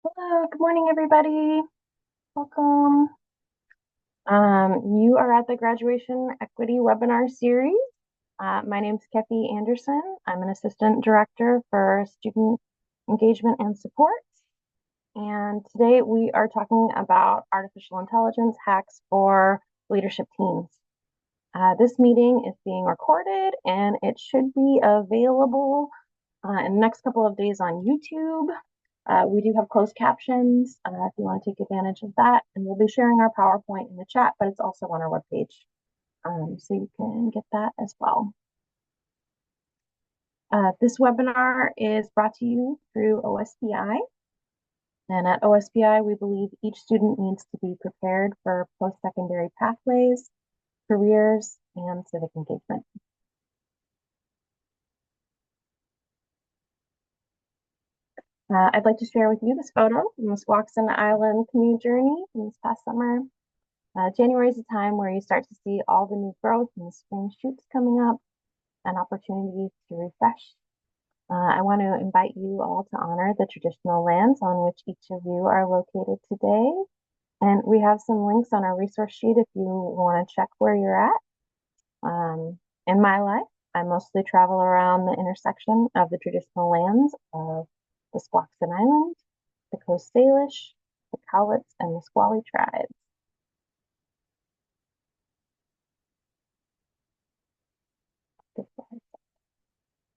Hello, good morning, everybody. Welcome. You are at the Graduation Equity Webinar Series. My name is Kefi Anderson. I'm an Assistant Director for Student Engagement and Support. And today we are talking about artificial intelligence hacks for leadership teams. This meeting is being recorded and it should be available in the next couple of days on YouTube. We do have closed captions if you want to take advantage of that. And we'll be sharing our PowerPoint in the chat, but it's also on our webpage. So you can get that as well. This webinar is brought to you through OSPI. And at OSPI, we believe each student needs to be prepared for post-secondary pathways, careers, and civic engagement. I'd like to share with you this photo from the Squaxin Island canoe journey from this past summer. January is a time where you start to see all the new growth and the spring shoots coming up and opportunities to refresh. I want to invite you all to honor the traditional lands on which each of you are located today. And we have some links on our resource sheet if you want to check where you're at. In my life, I mostly travel around the intersection of the traditional lands of the Squaxin Island, the Coast Salish, the Cowlitz, and the Squally tribes.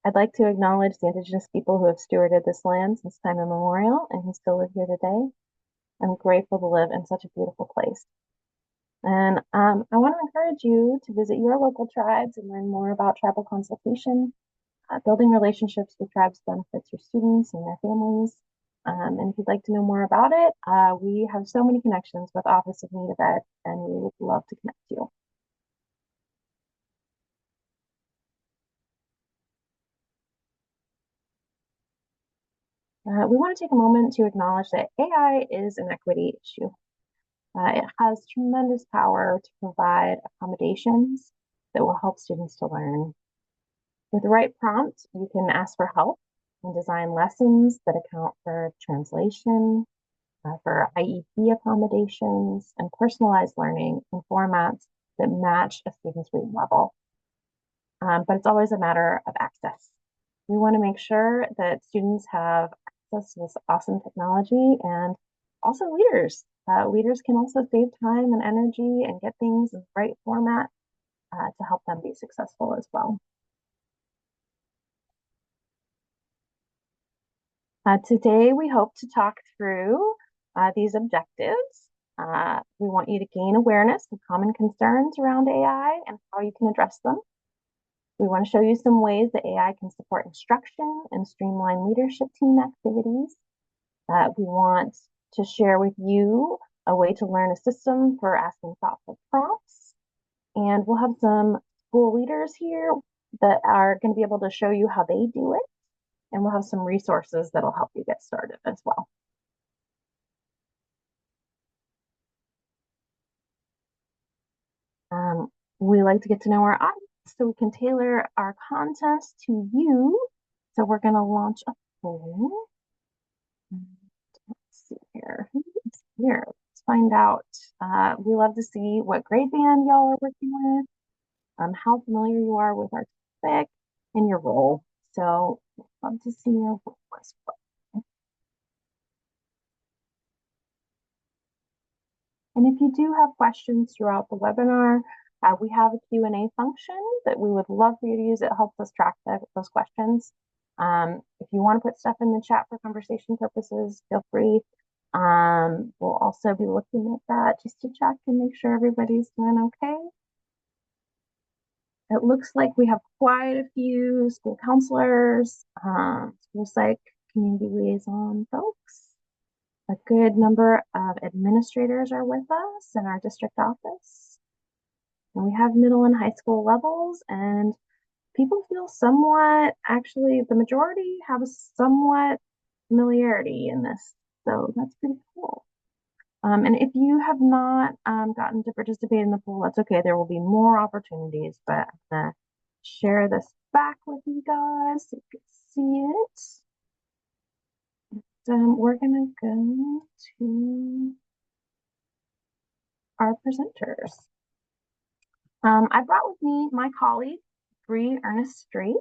I'd like to acknowledge the Indigenous people who have stewarded this land since time immemorial and who still live here today. I'm grateful to live in such a beautiful place. And I want to encourage you to visit your local tribes and learn more about tribal consultation. Building relationships with tribes benefits your students and their families. And if you'd like to know more about it, we have so many connections with Office of Native Ed, and we would love to connect you. We want to take a moment to acknowledge that AI is an equity issue. It has tremendous power to provide accommodations that will help students to learn. With the right prompt, you can ask for help and design lessons that account for translation, for IEP accommodations, and personalized learning in formats that match a student's reading level. But it's always a matter of access. We want to make sure that students have access to this awesome technology, and also leaders. Leaders can also save time and energy and get things in the right format to help them be successful as well. Today, we hope to talk through these objectives. We want you to gain awareness of common concerns around AI and how you can address them. We want to show you some ways that AI can support instruction and streamline leadership team activities. We want to share with you a way to learn a system for asking thoughtful prompts. And we'll have some school leaders here that are going to be able to show you how they do it. And we'll have some resources that'll help you get started as well. We like to get to know our audience so we can tailor our content to you. So we're going to launch a poll. Let's see here. Who is here? Let's find out. We love to see what grade band y'all are working with, how familiar you are with our topic, and your role. So love to see your role as well. And if you do have questions throughout the webinar, we have a Q&A function that we would love for you to use. It helps us track those questions. If you want to put stuff in the chat for conversation purposes, feel free. We'll also be looking at that just to check and make sure everybody's doing okay. It looks like we have quite a few school counselors, school psych, community liaison folks. A good number of administrators are with us in our district office. And we have middle and high school levels, and people feel somewhat, actually, the majority have a somewhat familiarity in this. So that's pretty cool. And if you have not gotten to participate in the pool, that's okay. There will be more opportunities, but I'm going to share this back with you guys so you can see it. we're going to go to our presenters. I brought with me my colleague, Bree Ernest-Street.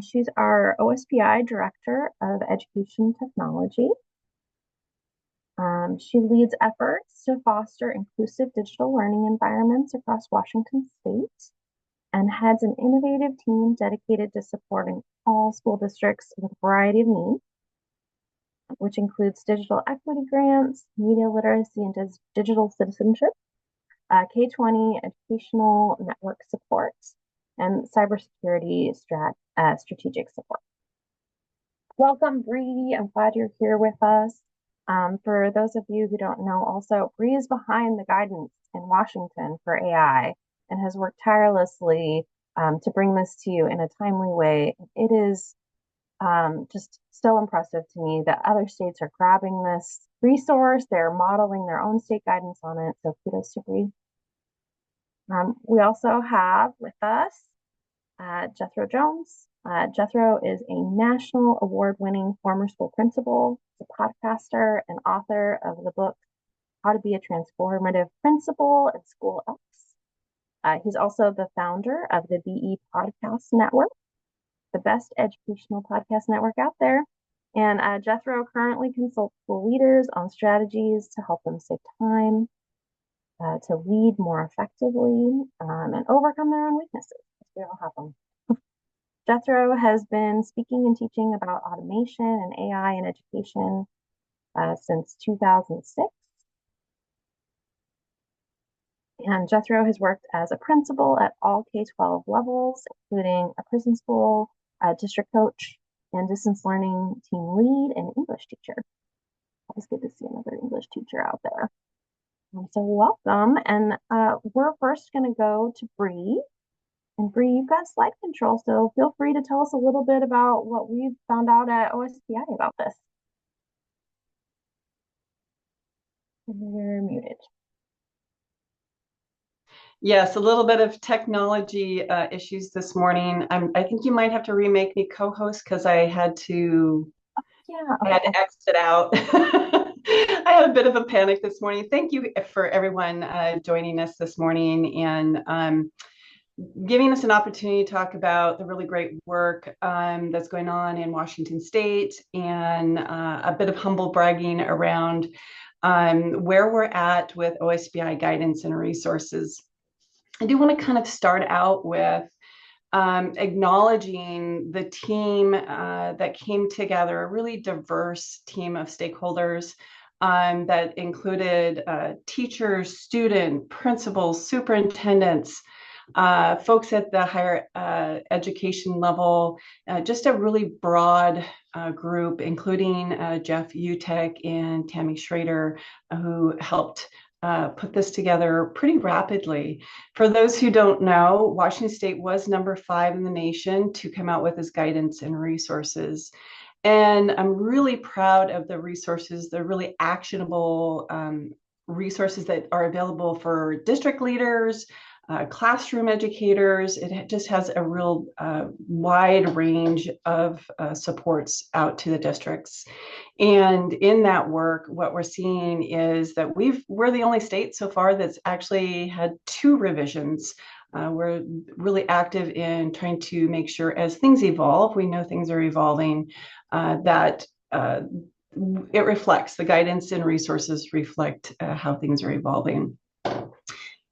She's our OSPI Director of Education Technology. She leads efforts to foster inclusive digital learning environments across Washington State and heads an innovative team dedicated to supporting all school districts with a variety of needs, which includes digital equity grants, media literacy and digital citizenship, K-20 educational network support, and cybersecurity strategic support. Welcome, Bree. I'm glad you're here with us. For those of you who don't know, also, Bree is behind the guidance in Washington for AI and has worked tirelessly to bring this to you in a timely way. It is just so impressive to me that other states are grabbing this resource. They're modeling their own state guidance on it. So kudos to Bree. We also have with us Jethro Jones. Jethro is a national award-winning former school principal, a podcaster, and author of the book, How to Be a Transformative Principal in School X. He's also the founder of the BE Podcast Network, the best educational podcast network out there. And Jethro currently consults school leaders on strategies to help them save time, to lead more effectively, and overcome their own weaknesses. We all have them. Jethro has been speaking and teaching about automation and AI in education since 2006. And Jethro has worked as a principal at all K-12 levels, including a prison school, a district coach, and distance learning team lead and English teacher. Always good to see another English teacher out there. So welcome. And we're first going to go to Bree. And Bree, you've got slide control, so feel free to tell us a little bit about what we've found out at OSPI about this. You're muted. Yes, a little bit of technology issues this morning. I think you might have to remake me co-host because I had to exit out. I had a bit of a panic this morning. Thank you for everyone joining us this morning and giving us an opportunity to talk about the really great work that's going on in Washington State and a bit of humble bragging around where we're at with OSPI guidance and resources. I do want to kind of start out with acknowledging the team that came together, a really diverse team of stakeholders that included teachers, students, principals, superintendents, folks at the higher education level, just a really broad group, including Jeff Utek and Tammy Schrader, who helped put this together pretty rapidly. For those who don't know, Washington State was number 5 in the nation to come out with this guidance and resources. And I'm really proud of the resources, the really actionable resources that are available for district leaders, classroom educators. It just has a real wide range of supports out to the districts. And in that work, what we're seeing is that we're the only state so far that's actually had 2 revisions. We're really active in trying to make sure as things evolve, we know things are evolving, that it reflects, the guidance and resources reflect how things are evolving.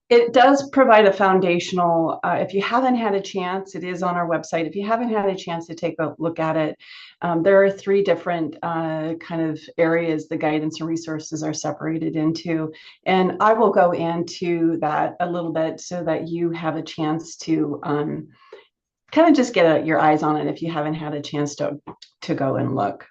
It does provide a foundational, if you haven't had a chance, it is on our website. If you haven't had a chance to take a look at it, there are 3 different kind of areas the guidance and resources are separated into. And I will go into that a little bit so that you have a chance to kind of just get your eyes on it if you haven't had a chance to go and look.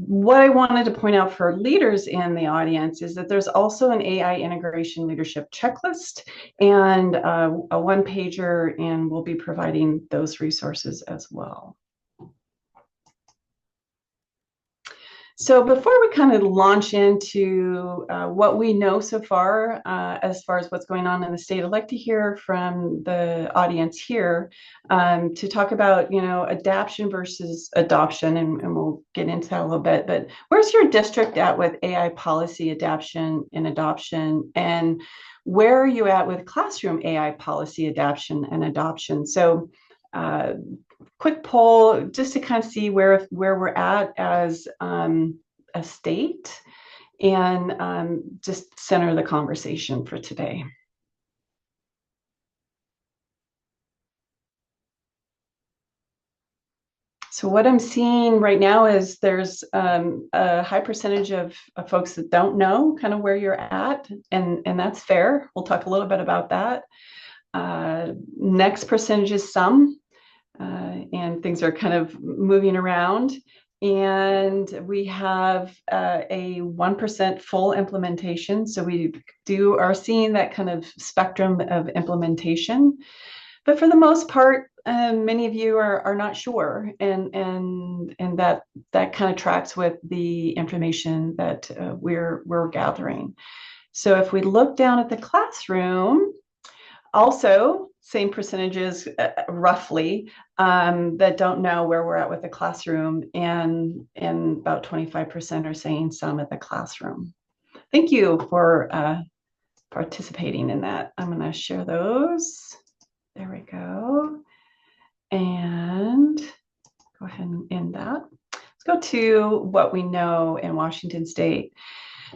What I wanted to point out for leaders in the audience is that there's also an AI integration leadership checklist and a 1-pager, and we'll be providing those resources as well. So before we kind of launch into what we know so far, as far as what's going on in the state, I'd like to hear from the audience here to talk about, adaption versus adoption, and we'll get into that a little bit. But where's your district at with AI policy adaption and adoption, and where are you at with classroom AI policy adaption and adoption? So quick poll just to kind of see where we're at as a state, and just center the conversation for today. So what I'm seeing right now is there's a high percentage of folks that don't know kind of where you're at, and that's fair. We'll talk a little bit about that. Next percentage is some, and things are kind of moving around. And we have a 1% full implementation. So we are seeing that kind of spectrum of implementation. But for the most part, many of you are not sure, and that kind of tracks with the information that we're gathering. So if we look down at the classroom, also same percentages roughly that don't know where we're at with the classroom, and about 25% are saying some at the classroom. Thank you for participating in that. I'm going to share those. There we go. And go ahead and end that. Let's go to what we know in Washington State.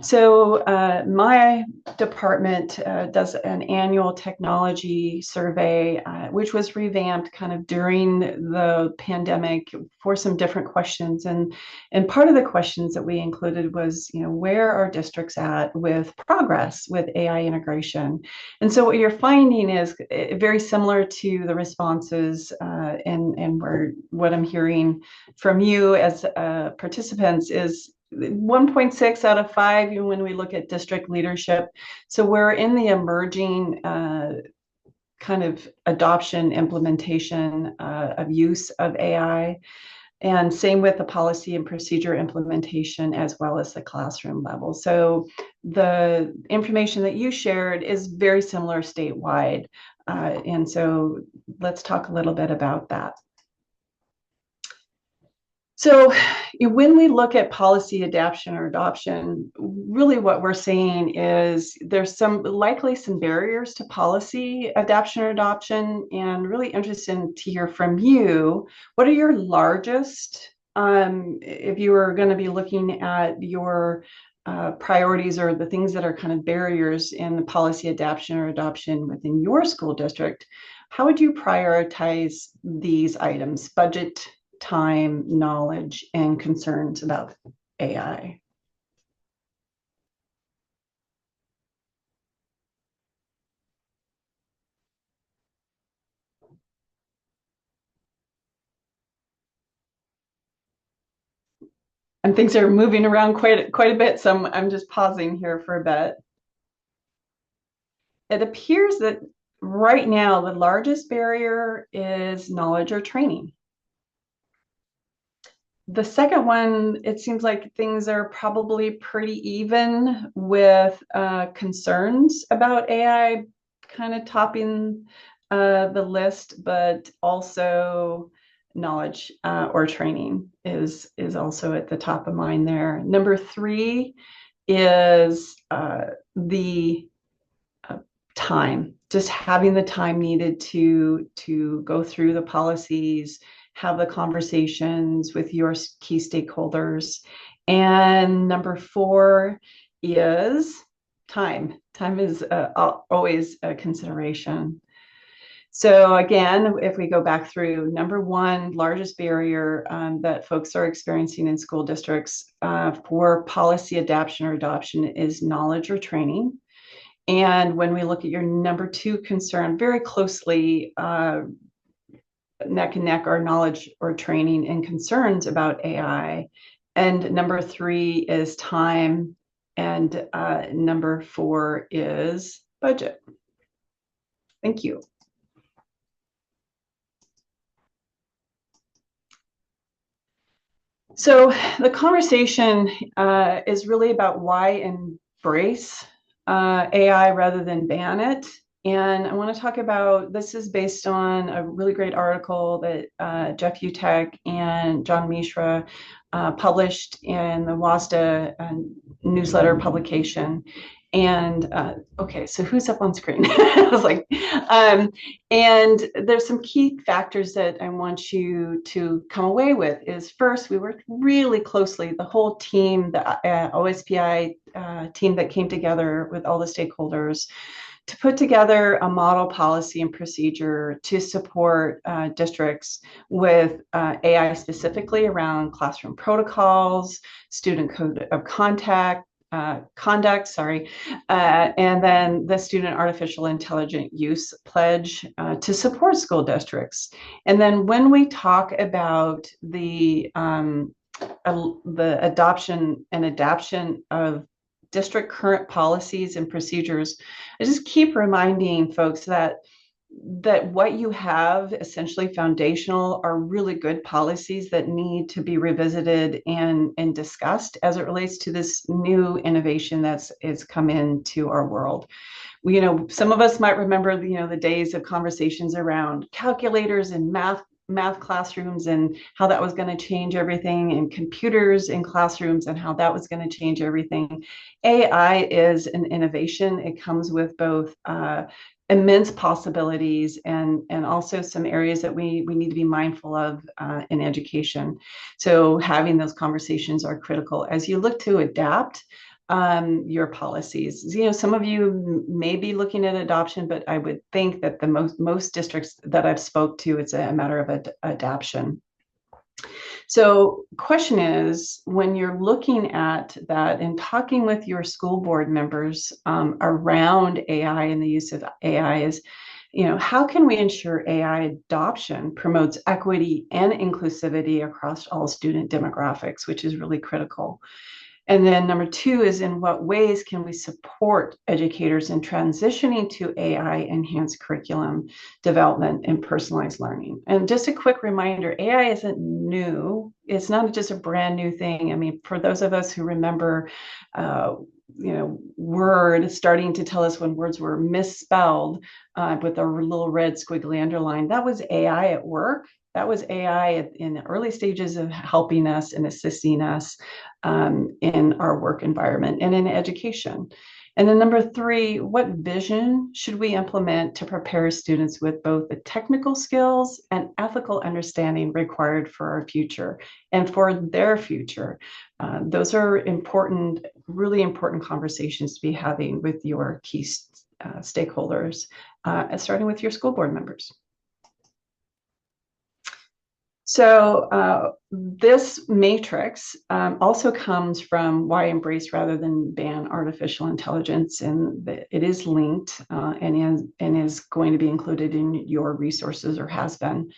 So my department does an annual technology survey, which was revamped kind of during the pandemic for some different questions. And part of the questions that we included was, where are districts at with progress with AI integration? And so what you're finding is very similar to the responses and what I'm hearing from you as participants is 1.6 out of 5 when we look at district leadership. So we're in the emerging kind of adoption, implementation of use of AI, and same with the policy and procedure implementation as well as the classroom level. So the information that you shared is very similar statewide. And so let's talk a little bit about that. So when we look at policy adaptation or adoption, really what we're saying is there's likely some barriers to policy adaptation or adoption, and really interested to hear from you. What are your largest, if you were going to be looking at your priorities or the things that are kind of barriers in the policy adaptation or adoption within your school district, how would you prioritize these items? Budget, time, knowledge, and concerns about AI. And things are moving around quite a bit, so I'm just pausing here for a bit. It appears that right now the largest barrier is knowledge or training. The second one, it seems like things are probably pretty even with concerns about AI kind of topping the list, but also knowledge or training is also at the top of mind there. Number 3 is the time, just having the time needed to go through the policies, have the conversations with your key stakeholders. And number 4 is time. Time is always a consideration. So again, if we go back through, number 1, largest barrier that folks are experiencing in school districts for policy adaptation or adoption is knowledge or training. And when we look at your number 2 concern, very closely neck and neck are knowledge or training and concerns about AI. And number 3 is time. And number 4 is budget. Thank you. So the conversation is really about why embrace AI rather than ban it. And I want to talk about this is based on a really great article that Jeff Utek and John Mishra published in the WASDA newsletter publication. And okay, so who's up on screen? I was like, um, and there's some key factors that I want you to come away with is first, we worked really closely, the whole team, the OSPI team that came together with all the stakeholders to put together a model policy and procedure to support districts with AI specifically around classroom protocols, student code of conduct, and then the student artificial intelligent use pledge to support school districts. And then when we talk about the adoption and adaptation of district current policies and procedures, I just keep reminding folks that what you have essentially foundational are really good policies that need to be revisited and discussed as it relates to this new innovation that's is come into our world. Some of us might remember the days of conversations around calculators and math classrooms and how that was going to change everything, and computers in classrooms and how that was going to change everything. AI is an innovation. It comes with both immense possibilities and also some areas that we need to be mindful of in education. So having those conversations are critical as you look to adapt your policies. Some of you may be looking at adoption, but I would think that the most districts that I've spoke to, it's a matter of adoption. So question is, when you're looking at that and talking with your school board members around AI and the use of AI is, how can we ensure AI adoption promotes equity and inclusivity across all student demographics, which is really critical. And then number two is, in what ways can we support educators in transitioning to AI enhanced curriculum development and personalized learning? And just a quick reminder, AI isn't new. It's not just a brand new thing. I mean, for those of us who remember, Word starting to tell us when words were misspelled with a little red squiggly underline, that was AI at work. That was AI in the early stages of helping us and assisting us in our work environment and in education. And then number three, what vision should we implement to prepare students with both the technical skills and ethical understanding required for our future and for their future? Those are important, really important conversations to be having with your key stakeholders, starting with your school board members. So this matrix also comes from why embrace rather than ban artificial intelligence, and it is linked and is going to be included in your resources, or has been.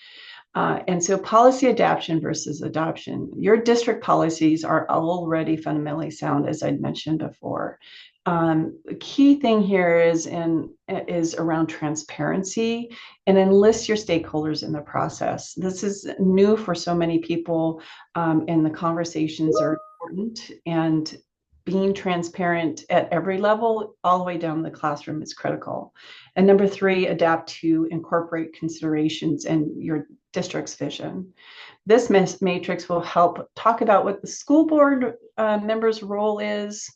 And so policy adaptation versus adoption. Your district policies are already fundamentally sound, as I'd mentioned before. The key thing here is around transparency and enlist your stakeholders in the process. This is new for so many people, and the conversations are important. And being transparent at every level, all the way down the classroom, is critical. And number three, adapt to incorporate considerations and your district's vision. This matrix will help talk about what the school board members' role is,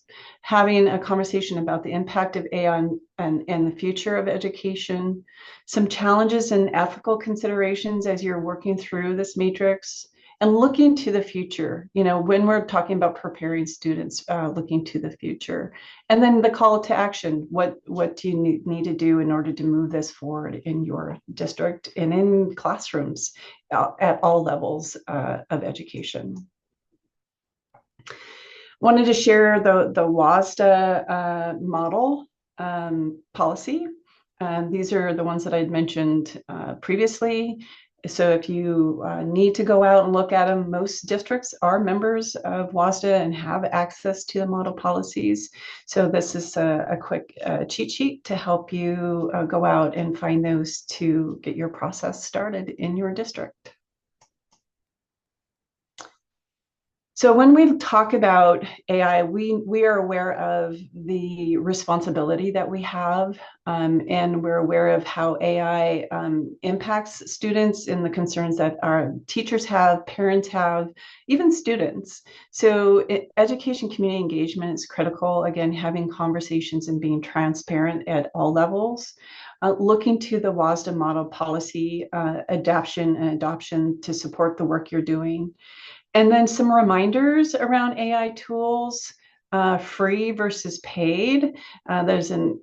having a conversation about the impact of AI and the future of education, some challenges and ethical considerations as you're working through this matrix, and looking to the future, when we're talking about preparing students, looking to the future. And then the call to action, what do you need to do in order to move this forward in your district and in classrooms at all levels of education. Wanted to share the WASDA model policy. These are the ones that I'd mentioned previously. So if you need to go out and look at them, most districts are members of WASDA and have access to the model policies. So this is a quick cheat sheet to help you go out and find those to get your process started in your district. So when we talk about AI, we are aware of the responsibility that we have, and we're aware of how AI impacts students and the concerns that our teachers have, parents have, even students. So education community engagement is critical. Again, having conversations and being transparent at all levels. Looking to the WASDA model policy adaptation and adoption to support the work you're doing. And then some reminders around AI tools, free versus paid. There's an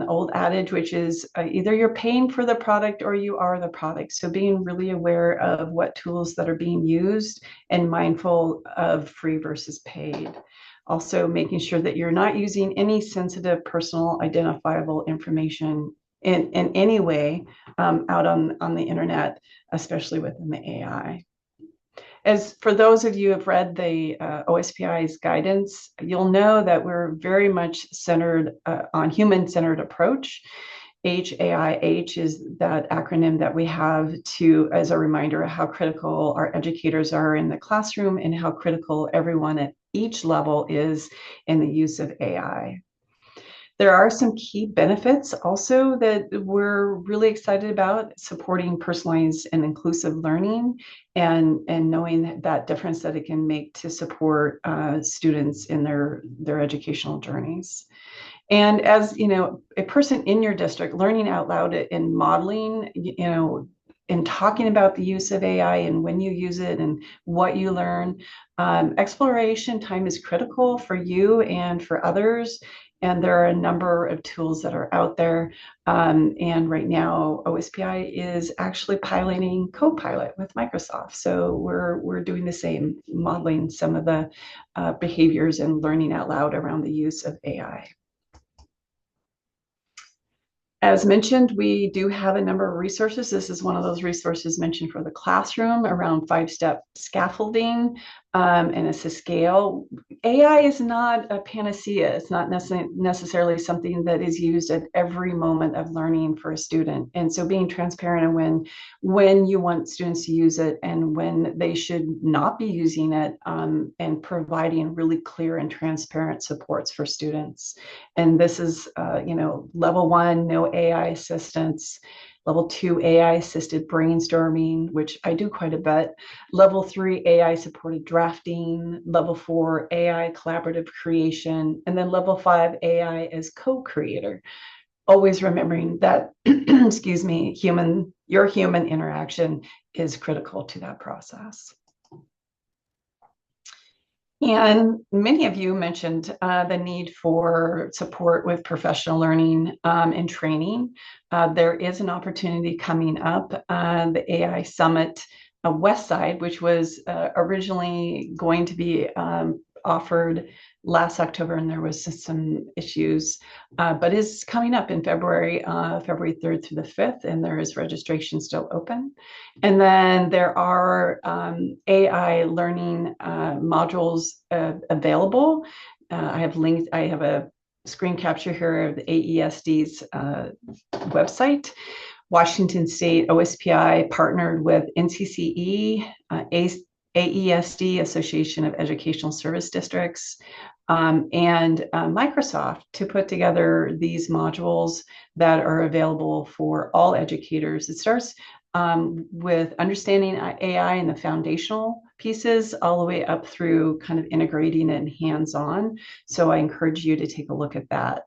old adage, which is either you're paying for the product or you are the product. So being really aware of what tools that are being used and mindful of free versus paid. Also making sure that you're not using any sensitive personal identifiable information in any way out on the internet, especially within the AI. As for those of you who have read the OSPI's guidance, you'll know that we're very much centered on human-centered approach. HAIH is that acronym that we have to, as a reminder of how critical our educators are in the classroom and how critical everyone at each level is in the use of AI. There are some key benefits also that we're really excited about, supporting personalized and inclusive learning and knowing that difference that it can make to support students in their educational journeys. And as you know, a person in your district, learning out loud and modeling, and talking about the use of AI and when you use it and what you learn. Exploration time is critical for you and for others. And there are a number of tools that are out there. And right now, OSPI is actually piloting Copilot with Microsoft. So we're doing the same, modeling some of the behaviors and learning out loud around the use of AI. As mentioned, we do have a number of resources. This is one of those resources mentioned for the classroom around 5-step scaffolding and it's a scale. AI is not a panacea. It's not necessarily something that is used at every moment of learning for a student. And so being transparent and when you want students to use it and when they should not be using it, and providing really clear and transparent supports for students. And this is, level 1, no AI assistance. Level 2, AI assisted brainstorming, which I do quite a bit. Level 3, AI supported drafting. Level 4, AI collaborative creation. And then level 5, AI as co-creator. Always remembering that, excuse me, your human interaction is critical to that process. And many of you mentioned the need for support with professional learning and training. There is an opportunity coming up, the AI Summit West Side, which was originally going to be offered last October, and there was some issues, but is coming up in February 3rd through the 5th, and there is registration still open. And then there are AI learning modules available. I have links. I have a screen capture here of the AESD's website. Washington State OSPI partnered with NCCE, AESD, Association of Educational Service Districts, and Microsoft to put together these modules that are available for all educators. It starts with understanding AI and the foundational pieces all the way up through kind of integrating it and hands-on. So I encourage you to take a look at that,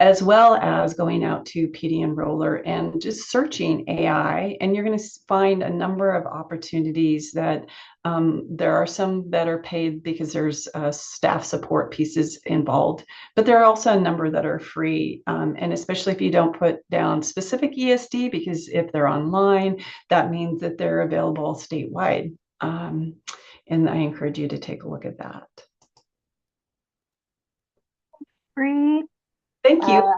as well as going out to PD Enroller and just searching AI, and you're going to find a number of opportunities that there are some that are paid because there's staff support pieces involved, but there are also a number that are free. And especially if you don't put down specific ESD, because if they're online, that means that they're available statewide. And I encourage you to take a look at that. Free. Thank you.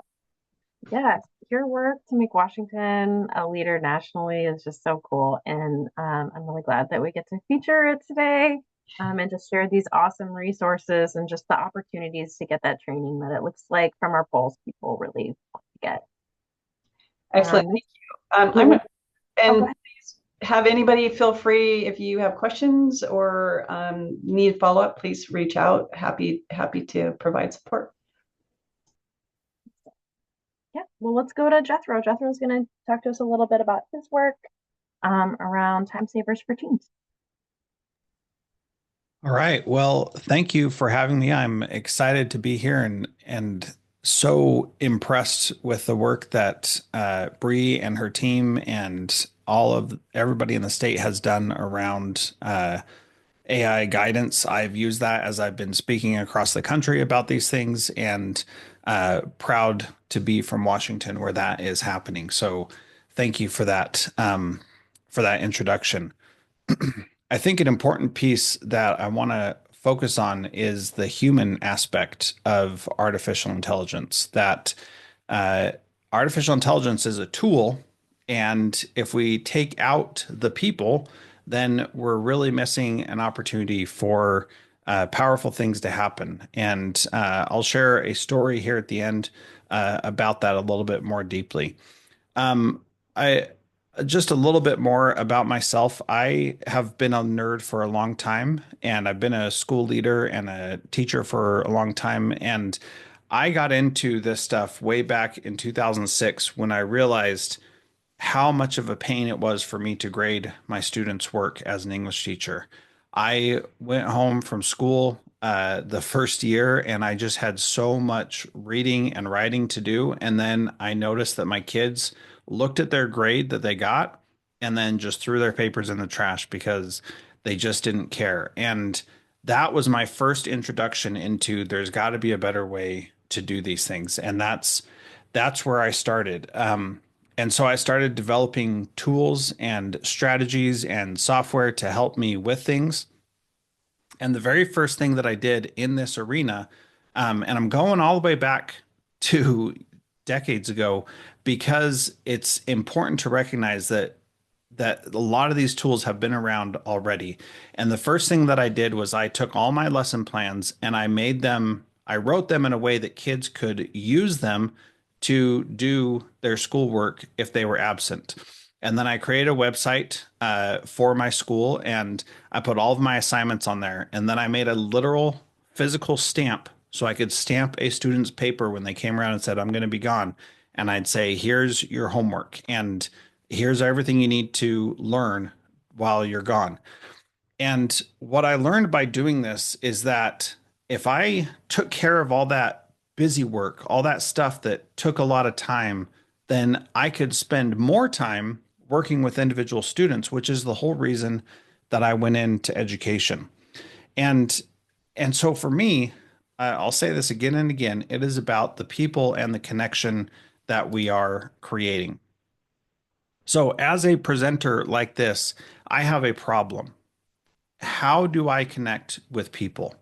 Yes, your work to make Washington a leader nationally is just so cool. And I'm really glad that we get to feature it today, and to share these awesome resources and just the opportunities to get that training that it looks like from our polls people really want to get. Excellent. Um, Thank you. yeah, And have anybody feel free if you have questions or need follow up, please reach out. Happy to provide support. Yeah, well, let's go to Jethro. Jethro's going to talk to us a little bit about his work around time savers for teens. All right. Well, thank you for having me. I'm excited to be here and so impressed with the work that Bree and her team and all of everybody in the state has done around AI guidance. I've used that as I've been speaking across the country about these things, and proud to be from Washington where that is happening. So, thank you for that introduction. I think an important piece that I want to focus on is the human aspect of artificial intelligence. That uh, artificial intelligence is a tool, and if we take out the people, then we're really missing an opportunity for powerful things to happen. And I'll share a story here at the end about that a little bit more deeply. I just a little bit more about myself. I have been a nerd for a long time, and I've been a school leader and a teacher for a long time. And I got into this stuff way back in 2006 when I realized how much of a pain it was for me to grade my students' work as an English teacher. I went home from school the first year and I just had so much reading and writing to do. And then I noticed that my kids looked at their grade that they got and then just threw their papers in the trash because they just didn't care. And that was my first introduction into there's got to be a better way to do these things. And that's where I started. And so I started developing tools and strategies and software to help me with things. And the very first thing that I did in this arena, and I'm going all the way back to decades ago because it's important to recognize that a lot of these tools have been around already. And the first thing that I did was I took all my lesson plans and I wrote them in a way that kids could use them to do their schoolwork if they were absent. And then I created a website for my school and I put all of my assignments on there. And then I made a literal physical stamp so I could stamp a student's paper when they came around and said, I'm going to be gone. And I'd say, here's your homework and here's everything you need to learn while you're gone. And what I learned by doing this is that if I took care of all that busy work, all that stuff that took a lot of time, then I could spend more time working with individual students, which is the whole reason that I went into education. And and so for me, I'll say this again and again, it is about the people and the connection that we are creating. So as a presenter like this, I have a problem. How do I connect with people?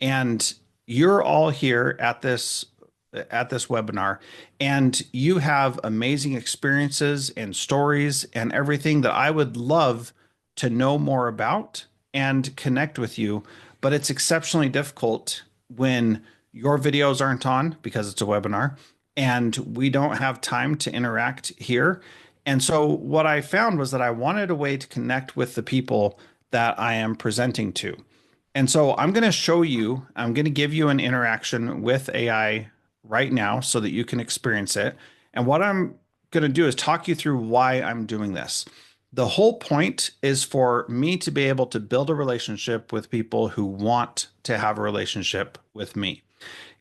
And you're all here at this webinar and you have amazing experiences and stories and everything that I would love to know more about and connect with you, but it's exceptionally difficult when your videos aren't on because it's a webinar and we don't have time to interact here. And so what I found was that I wanted a way to connect with the people that I am presenting to. And so I'm going to give you an interaction with AI right now so that you can experience it. And what I'm going to do is talk you through why I'm doing this. The whole point is for me to be able to build a relationship with people who want to have a relationship with me.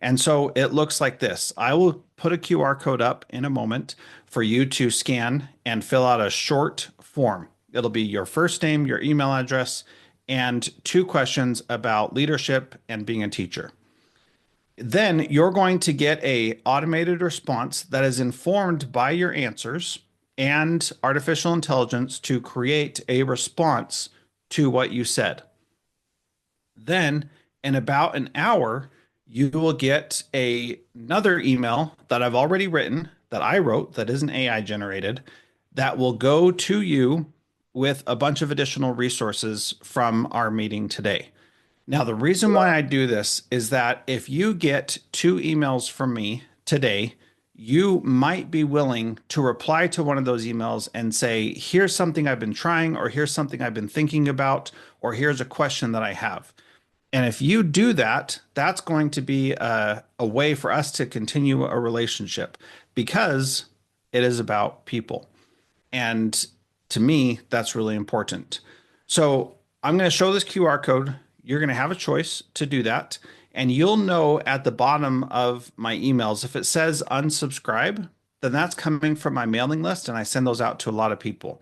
And so it looks like this. I will put a QR code up in a moment for you to scan and fill out a short form. It'll be your first name, your email address, and two questions about leadership and being a teacher. Then you're going to get a automated response that is informed by your answers and artificial intelligence to create a response to what you said. Then in about an hour, you will get another email that I've already written, that I wrote, that isn't AI generated, that will go to you with a bunch of additional resources from our meeting today. Now, the reason why I do this is that if you get two emails from me today, you might be willing to reply to one of those emails and say, here's something I've been trying, or here's something I've been thinking about, or here's a question that I have. And if you do that, that's going to be a way for us to continue a relationship because it is about people. And to me, that's really important. So I'm going to show this QR code. You're going to have a choice to do that. And you'll know at the bottom of my emails, if it says unsubscribe, then that's coming from my mailing list. And I send those out to a lot of people.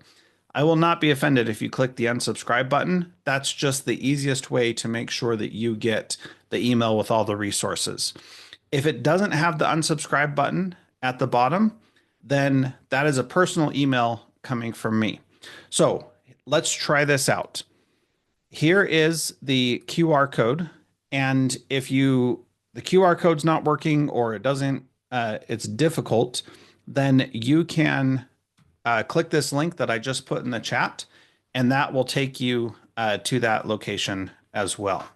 I will not be offended if you click the unsubscribe button. That's just the easiest way to make sure that you get the email with all the resources. If it doesn't have the unsubscribe button at the bottom, then that is a personal email coming from me. So let's try this out. Here is the QR code. And if the QR code's not working or it doesn't, it's difficult, then you can click this link that I just put in the chat, and that will take you to that location as well.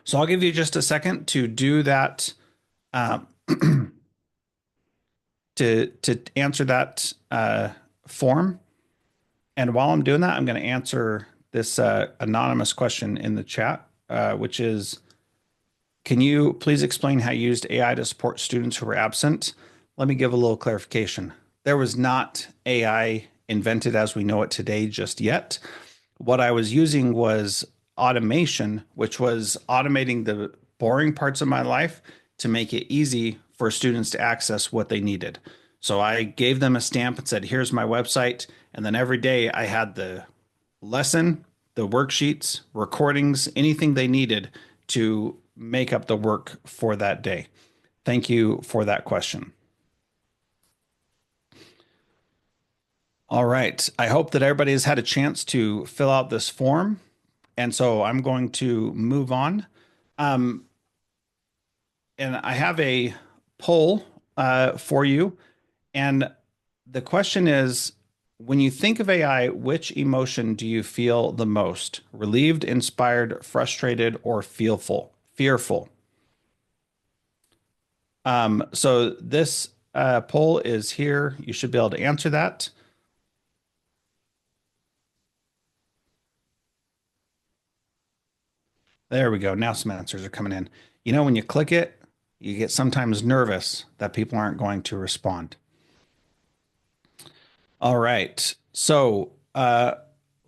So I'll give you just a second to do that, to answer that form. And while I'm doing that, I'm going to answer this anonymous question in the chat, which is, can you please explain how you used AI to support students who were absent? Let me give a little clarification. There was not AI invented as we know it today just yet. What I was using was automation, which was automating the boring parts of my life to make it easy for students to access what they needed. So I gave them a stamp and said, here's my website. And then every day I had the lesson, the worksheets, recordings, anything they needed to make up the work for that day. Thank you for that question. All right. I hope that everybody has had a chance to fill out this form. And so I'm going to move on. And I have a poll for you. And the question is, when you think of AI, which emotion do you feel the most? Relieved, inspired, frustrated, or fearful? So this poll is here. You should be able to answer that. There we go. Now some answers are coming in. You know, when you click it, you get sometimes nervous that people aren't going to respond. All right. So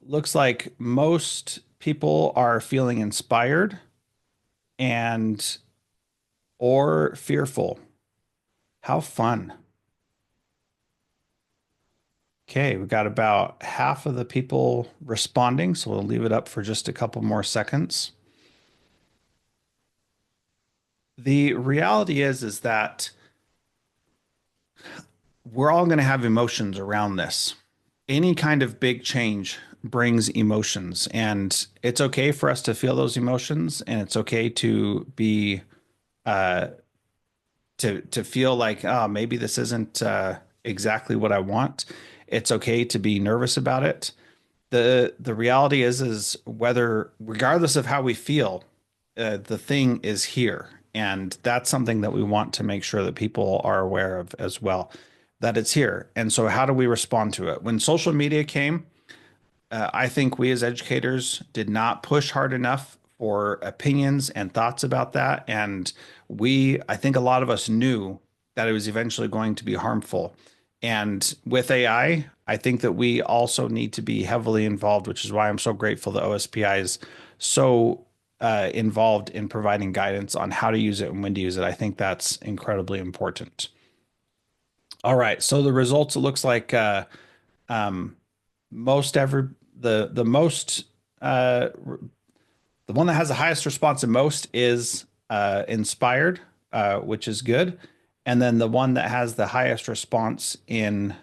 looks like most people are feeling inspired and or fearful. How fun. Okay, we've got about half of the people responding, so we'll leave it up for just a couple more seconds. The reality is that we're all going to have emotions around this. Any kind of big change brings emotions, and it's okay for us to feel those emotions, and it's okay to be to feel like, oh, maybe this isn't exactly what I want. It's okay to be nervous about it. The reality is whether, regardless of how we feel, the thing is here. And that's something that we want to make sure that people are aware of as well, that it's here. And so how do we respond to it? When social media came, I think we as educators did not push hard enough for opinions and thoughts about that. And I think a lot of us knew that it was eventually going to be harmful. And with AI, I think that we also need to be heavily involved, which is why I'm so grateful that OSPI is so involved in providing guidance on how to use it and when to use it. I think that's incredibly important. All right, so the results, it looks like the one that has the highest response and most is inspired, which is good. And then the one that has the highest response in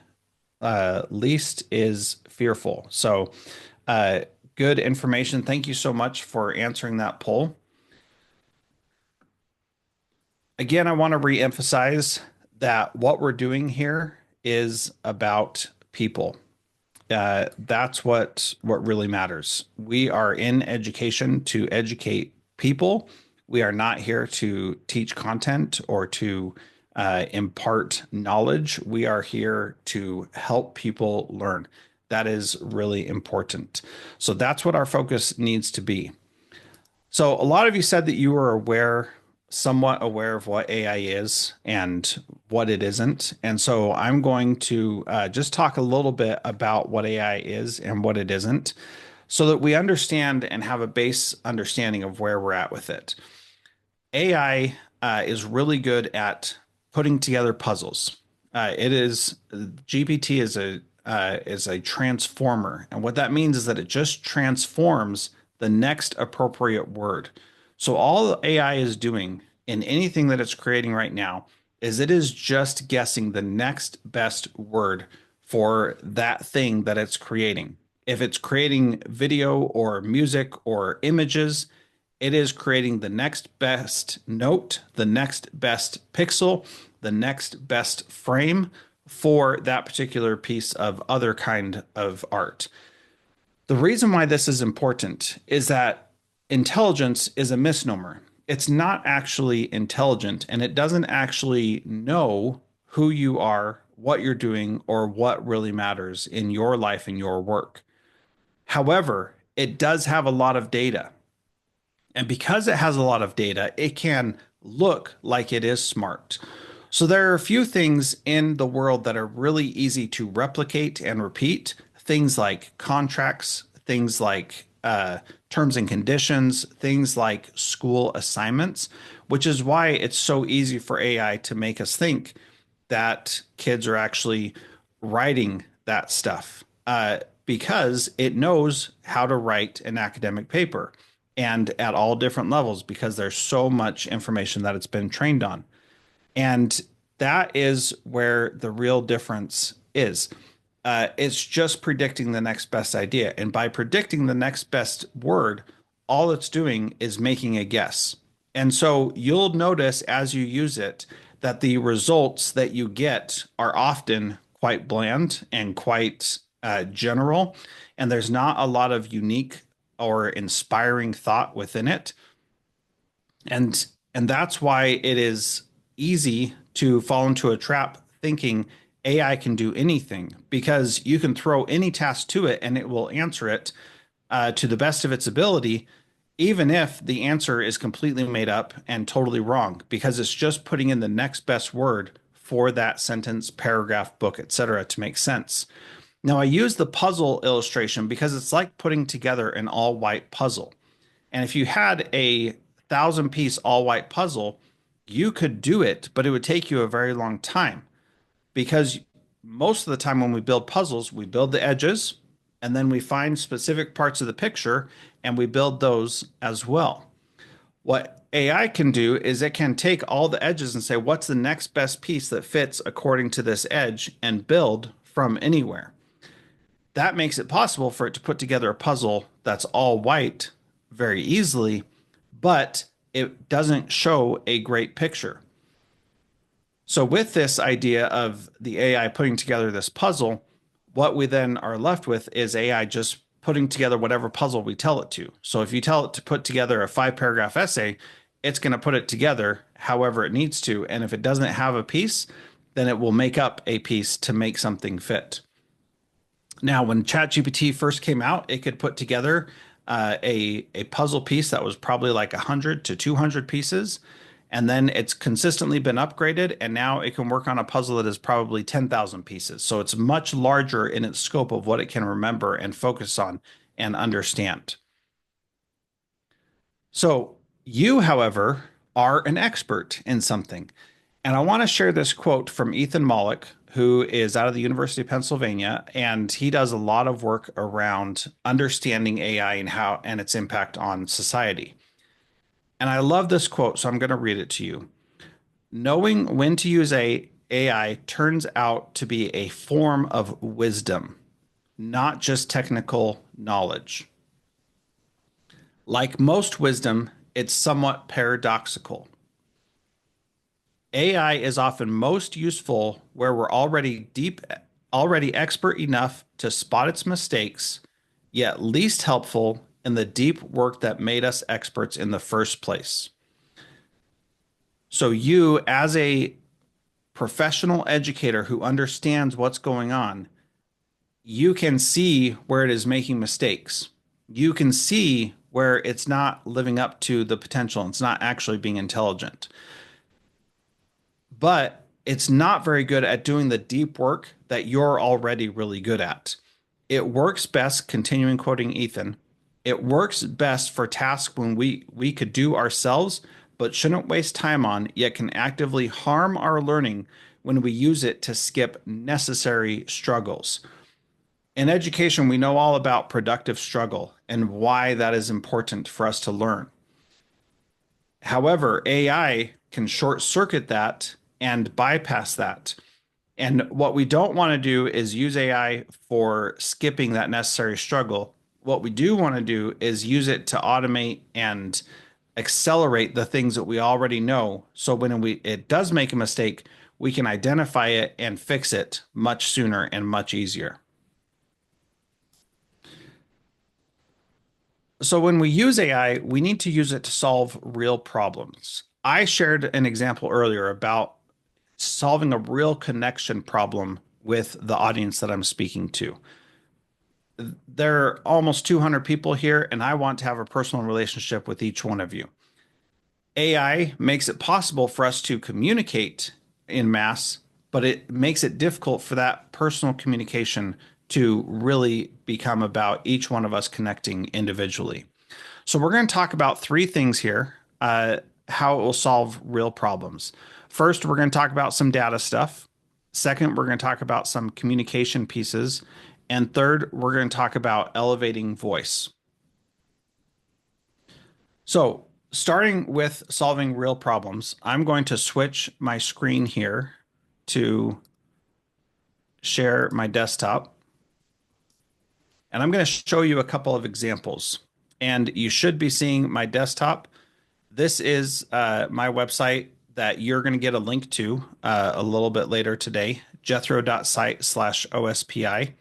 least is fearful. So good information. Thank you so much for answering that poll. Again, I want to reemphasize that what we're doing here is about people. That's what really matters. We are in education to educate people. We are not here to teach content or to impart knowledge. We are here to help people learn. That is really important. So that's what our focus needs to be. So a lot of you said that you were somewhat aware of what AI is and what it isn't. And so I'm going to just talk a little bit about what AI is and what it isn't so that we understand and have a base understanding of where we're at with it. AI is really good at putting together puzzles. It is GPT is a transformer, and what that means is that it just transforms the next appropriate word. So all AI is doing in anything that it's creating right now is it is just guessing the next best word for that thing that it's creating. If it's creating video or music or images, it is creating the next best note, the next best pixel, the next best frame for that particular piece of other kind of art. The reason why this is important is that intelligence is a misnomer. It's not actually intelligent, and it doesn't actually know who you are, what you're doing, or what really matters in your life and your work. However, it does have a lot of data. And because it has a lot of data, it can look like it is smart. So there are a few things in the world that are really easy to replicate and repeat. Things like contracts, things like terms and conditions, things like school assignments, which is why it's so easy for AI to make us think that kids are actually writing that stuff because it knows how to write an academic paper and at all different levels because there's so much information that it's been trained on. And that is where the real difference is. It's just predicting the next best idea. And by predicting the next best word, all it's doing is making a guess. And so you'll notice as you use it that the results that you get are often quite bland and quite general. And there's not a lot of unique or inspiring thought within it. And that's why it is easy to fall into a trap thinking AI can do anything because you can throw any task to it and it will answer it to the best of its ability, even if the answer is completely made up and totally wrong, because it's just putting in the next best word for that sentence, paragraph, book, etc., to make sense. Now, I use the puzzle illustration because it's like putting together an all white puzzle. And if you had a 1,000-piece all white puzzle, you could do it, but it would take you a very long time because most of the time when we build puzzles, we build the edges and then we find specific parts of the picture and we build those as well. What AI can do is it can take all the edges and say, what's the next best piece that fits according to this edge and build from anywhere. That makes it possible for it to put together a puzzle that's all white very easily, but it doesn't show a great picture. So with this idea of the AI putting together this puzzle, what we then are left with is AI just putting together whatever puzzle we tell it to. So if you tell it to put together a 5-paragraph essay, it's going to put it together however it needs to. And if it doesn't have a piece, then it will make up a piece to make something fit. Now, when ChatGPT first came out, it could put together a puzzle piece that was probably like 100 to 200 pieces. And then it's consistently been upgraded, and now it can work on a puzzle that is probably 10,000 pieces. So it's much larger in its scope of what it can remember and focus on and understand. So you, however, are an expert in something. And I want to share this quote from Ethan Mollick, who is out of the University of Pennsylvania, and he does a lot of work around understanding AI and its impact on society. And I love this quote, so I'm going to read it to you. Knowing when to use AI turns out to be a form of wisdom, not just technical knowledge. Like most wisdom, it's somewhat paradoxical. AI is often most useful where we're already expert enough to spot its mistakes, yet least helpful in the deep work that made us experts in the first place. So you, as a professional educator who understands what's going on, you can see where it is making mistakes. You can see where it's not living up to the potential. It's not actually being intelligent. But it's not very good at doing the deep work that you're already really good at. It works best, continuing quoting Ethan, it works best for tasks when we could do ourselves, but shouldn't waste time on, yet can actively harm our learning when we use it to skip necessary struggles. In education, we know all about productive struggle and why that is important for us to learn. However, AI can short circuit that and bypass that. And what we don't want to do is use AI for skipping that necessary struggle. What we do want to do is use it to automate and accelerate the things that we already know. So when it does make a mistake, we can identify it and fix it much sooner and much easier. So when we use AI, we need to use it to solve real problems. I shared an example earlier about solving a real connection problem with the audience that I'm speaking to. There are almost 200 people here, and I want to have a personal relationship with each one of you. AI makes it possible for us to communicate in mass, but it makes it difficult for that personal communication to really become about each one of us connecting individually. So we're going to talk about three things here, how it will solve real problems. First, we're going to talk about some data stuff. Second, we're going to talk about some communication pieces. And third, we're going to talk about elevating voice. So starting with solving real problems, I'm going to switch my screen here to share my desktop. And I'm going to show you a couple of examples. And you should be seeing my desktop. This is my website that you're going to get a link to a little bit later today, jethro.site/OSPI.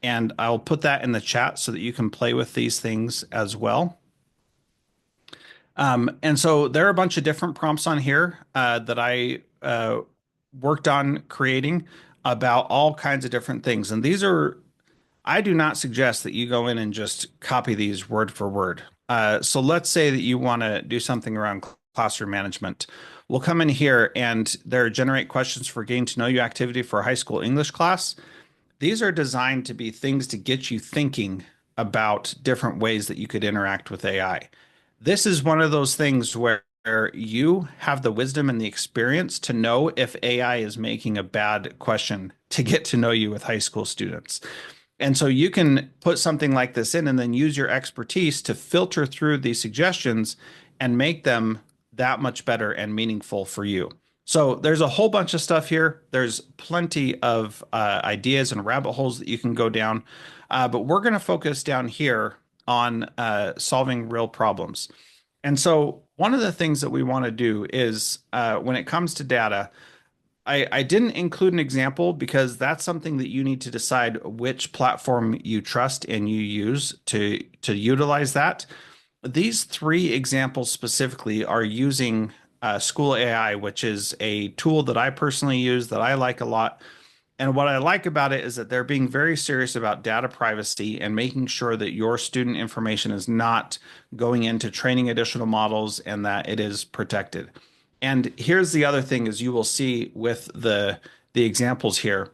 And I'll put that in the chat so that you can play with these things as well. And so there are a bunch of different prompts on here that I worked on creating about all kinds of different things. And these are, I do not suggest that you go in and just copy these word for word. So let's say that you want to do something around classroom management. We'll come in here and there generate questions for getting to know you activity for a high school English class. These are designed to be things to get you thinking about different ways that you could interact with AI. This is one of those things where you have the wisdom and the experience to know if AI is making a bad question to get to know you with high school students. And so you can put something like this in and then use your expertise to filter through these suggestions and make them that much better and meaningful for you. So there's a whole bunch of stuff here. There's plenty of ideas and rabbit holes that you can go down. But we're going to focus down here on solving real problems. And so one of the things that we want to do is when it comes to data, I didn't include an example because that's something that you need to decide which platform you trust and you use to utilize that. These three examples specifically are using School AI, which is a tool that I personally use that I like a lot. And what I like about it is that they're being very serious about data privacy and making sure that your student information is not going into training additional models and that it is protected. And here's the other thing is you will see with the examples here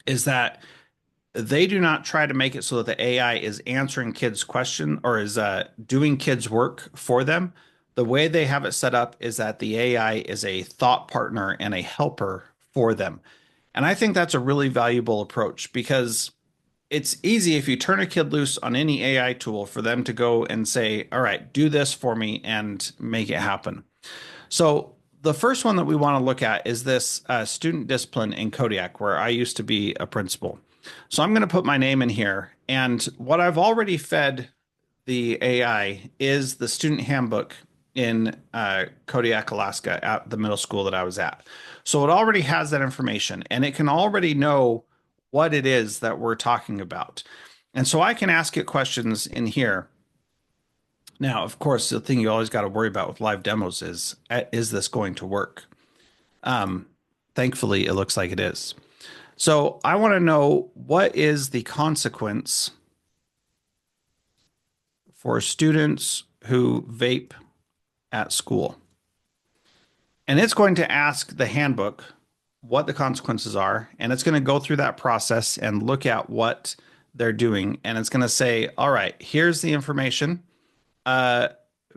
is that they do not try to make it so that the AI is answering kids' question or is doing kids' work for them. The way they have it set up is that the AI is a thought partner and a helper for them. And I think that's a really valuable approach because it's easy if you turn a kid loose on any AI tool for them to go and say, all right, do this for me and make it happen. So the first one that we want to look at is this student discipline in Kodiak, where I used to be a principal. So I'm going to put my name in here. And what I've already fed the AI is the student handbook in Kodiak, Alaska, at the middle school that I was at. So it already has that information and it can already know what it is that we're talking about. And so I can ask it questions in here. Now, of course, the thing you always got to worry about with live demos is this going to work? Thank thankfully, it looks like it is. So I want to know, what is the consequence for students who vape at school? And it's going to ask the handbook what the consequences are, and it's going to go through that process and look at what they're doing. And it's going to say, all right, here's the information. Uh,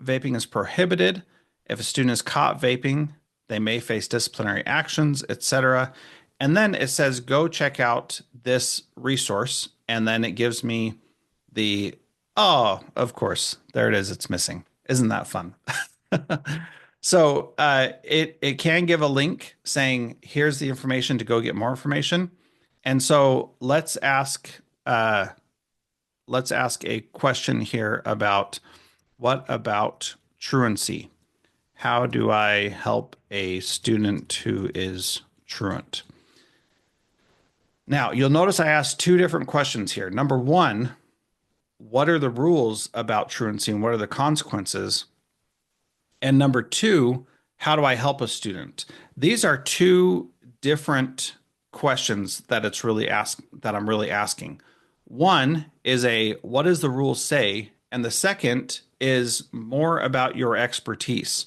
Vaping is prohibited. If a student is caught vaping, they may face disciplinary actions, etc. And then it says, go check out this resource. And then it gives me the, oh, of course, there it is. It's missing. Isn't that fun? So it can give a link saying, here's the information to go get more information. And so let's ask a question here about, what about truancy? How do I help a student who is truant? Now, you'll notice I asked two different questions here. Number one, what are the rules about truancy and what are the consequences? And number two, how do I help a student? These are two different questions that I'm really asking. One is a, what does the rule say? And the second is more about your expertise.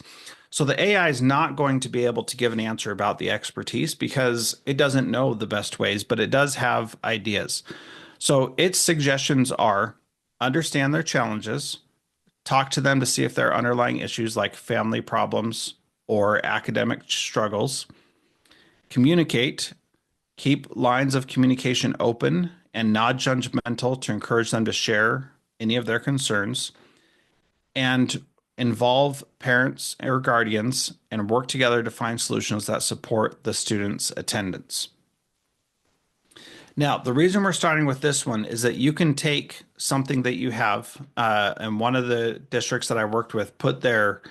So the AI is not going to be able to give an answer about the expertise because it doesn't know the best ways, but it does have ideas. So its suggestions are, understand their challenges, talk to them to see if there are underlying issues like family problems or academic struggles, communicate, keep lines of communication open and not judgmental to encourage them to share any of their concerns, and involve parents or guardians and work together to find solutions that support the student's attendance. Now, the reason we're starting with this one is that you can take something that you have, and one of the districts that I worked with put their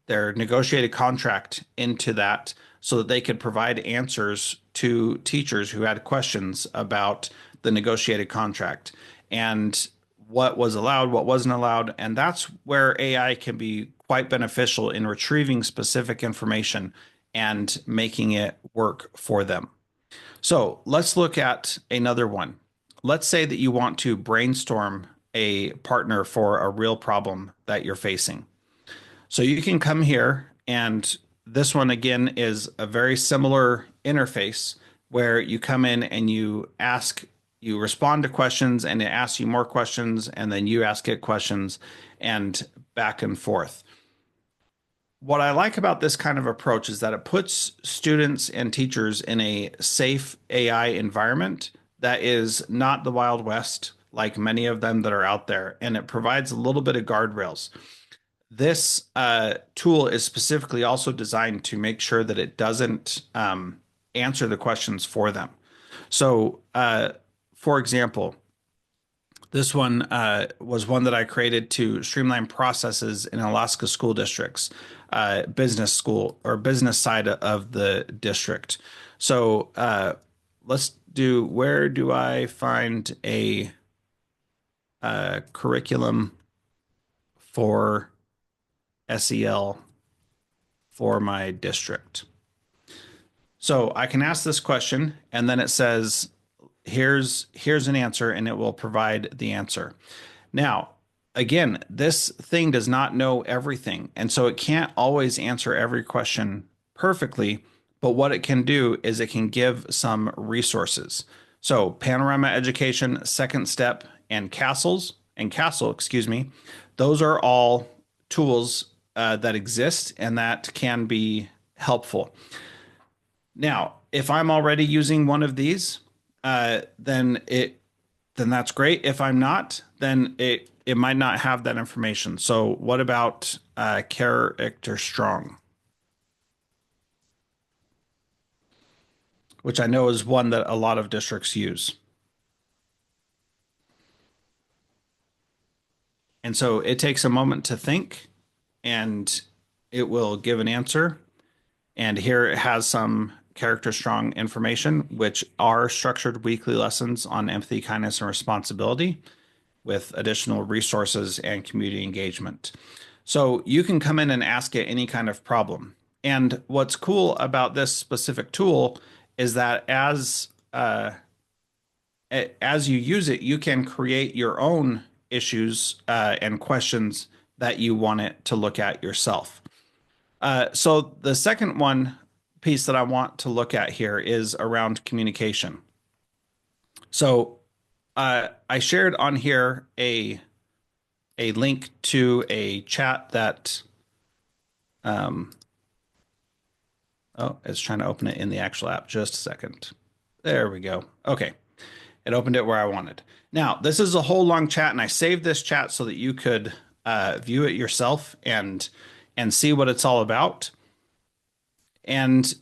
negotiated contract into that so that they could provide answers to teachers who had questions about the negotiated contract and what was allowed, what wasn't allowed. And that's where AI can be quite beneficial in retrieving specific information and making it work for them. So let's look at another one. Let's say that you want to brainstorm a partner for a real problem that you're facing. So you can come here, and this one again is a very similar interface where you come in and you respond to questions, and it asks you more questions, and then you ask it questions, and back and forth. What I like about this kind of approach is that it puts students and teachers in a safe AI environment that is not the Wild West like many of them that are out there, and it provides a little bit of guardrails. This tool is specifically also designed to make sure that it doesn't answer the questions for them. So, for example, this one was one that I created to streamline processes in Alaska school districts, business school or business side of the district. So let's do, where do I find a curriculum for SEL for my district? So I can ask this question, and then it says, here's an answer, and it will provide the answer. Now, again, this thing does not know everything, and so it can't always answer every question perfectly, but what it can do is it can give some resources. So Panorama Education, Second Step, and Castle, excuse me, those are all tools that exist and that can be helpful. Now, if I'm already using one of these, then that's great. If I'm not, then it might not have that information. So what about Character Strong, which I know is one that a lot of districts use. And so it takes a moment to think, and it will give an answer. And here it has some Character Strong information, which are structured weekly lessons on empathy, kindness, and responsibility with additional resources and community engagement. So you can come in and ask it any kind of problem. And what's cool about this specific tool is that as you use it, you can create your own issues and questions that you want it to look at yourself. So the second one piece that I want to look at here is around communication. So I shared on here a link to a chat that oh, it's trying to open it in the actual app. Just a second. There we go. Okay. It opened it where I wanted. Now, this is a whole long chat, and I saved this chat so that you could view it yourself and see what it's all about. And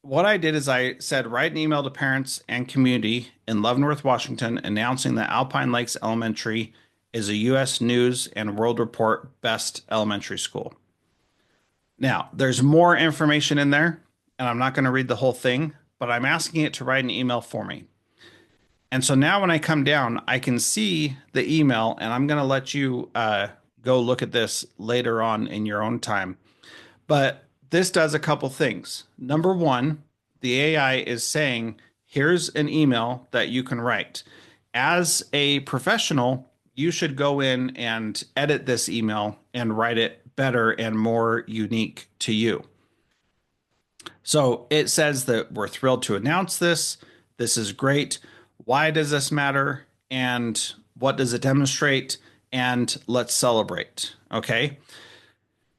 what I did is I said, write an email to parents and community in Leavenworth, Washington, announcing that Alpine Lakes Elementary is a U.S. News and World Report best elementary school. Now, there's more information in there, and I'm not going to read the whole thing, but I'm asking it to write an email for me. And so now when I come down, I can see the email, and I'm going to let you go look at this later on in your own time. But this does a couple things. Number one, the AI is saying, here's an email that you can write. As a professional, you should go in and edit this email and write it better and more unique to you. So it says that we're thrilled to announce this. This is great. Why does this matter? And what does it demonstrate? And let's celebrate. Okay.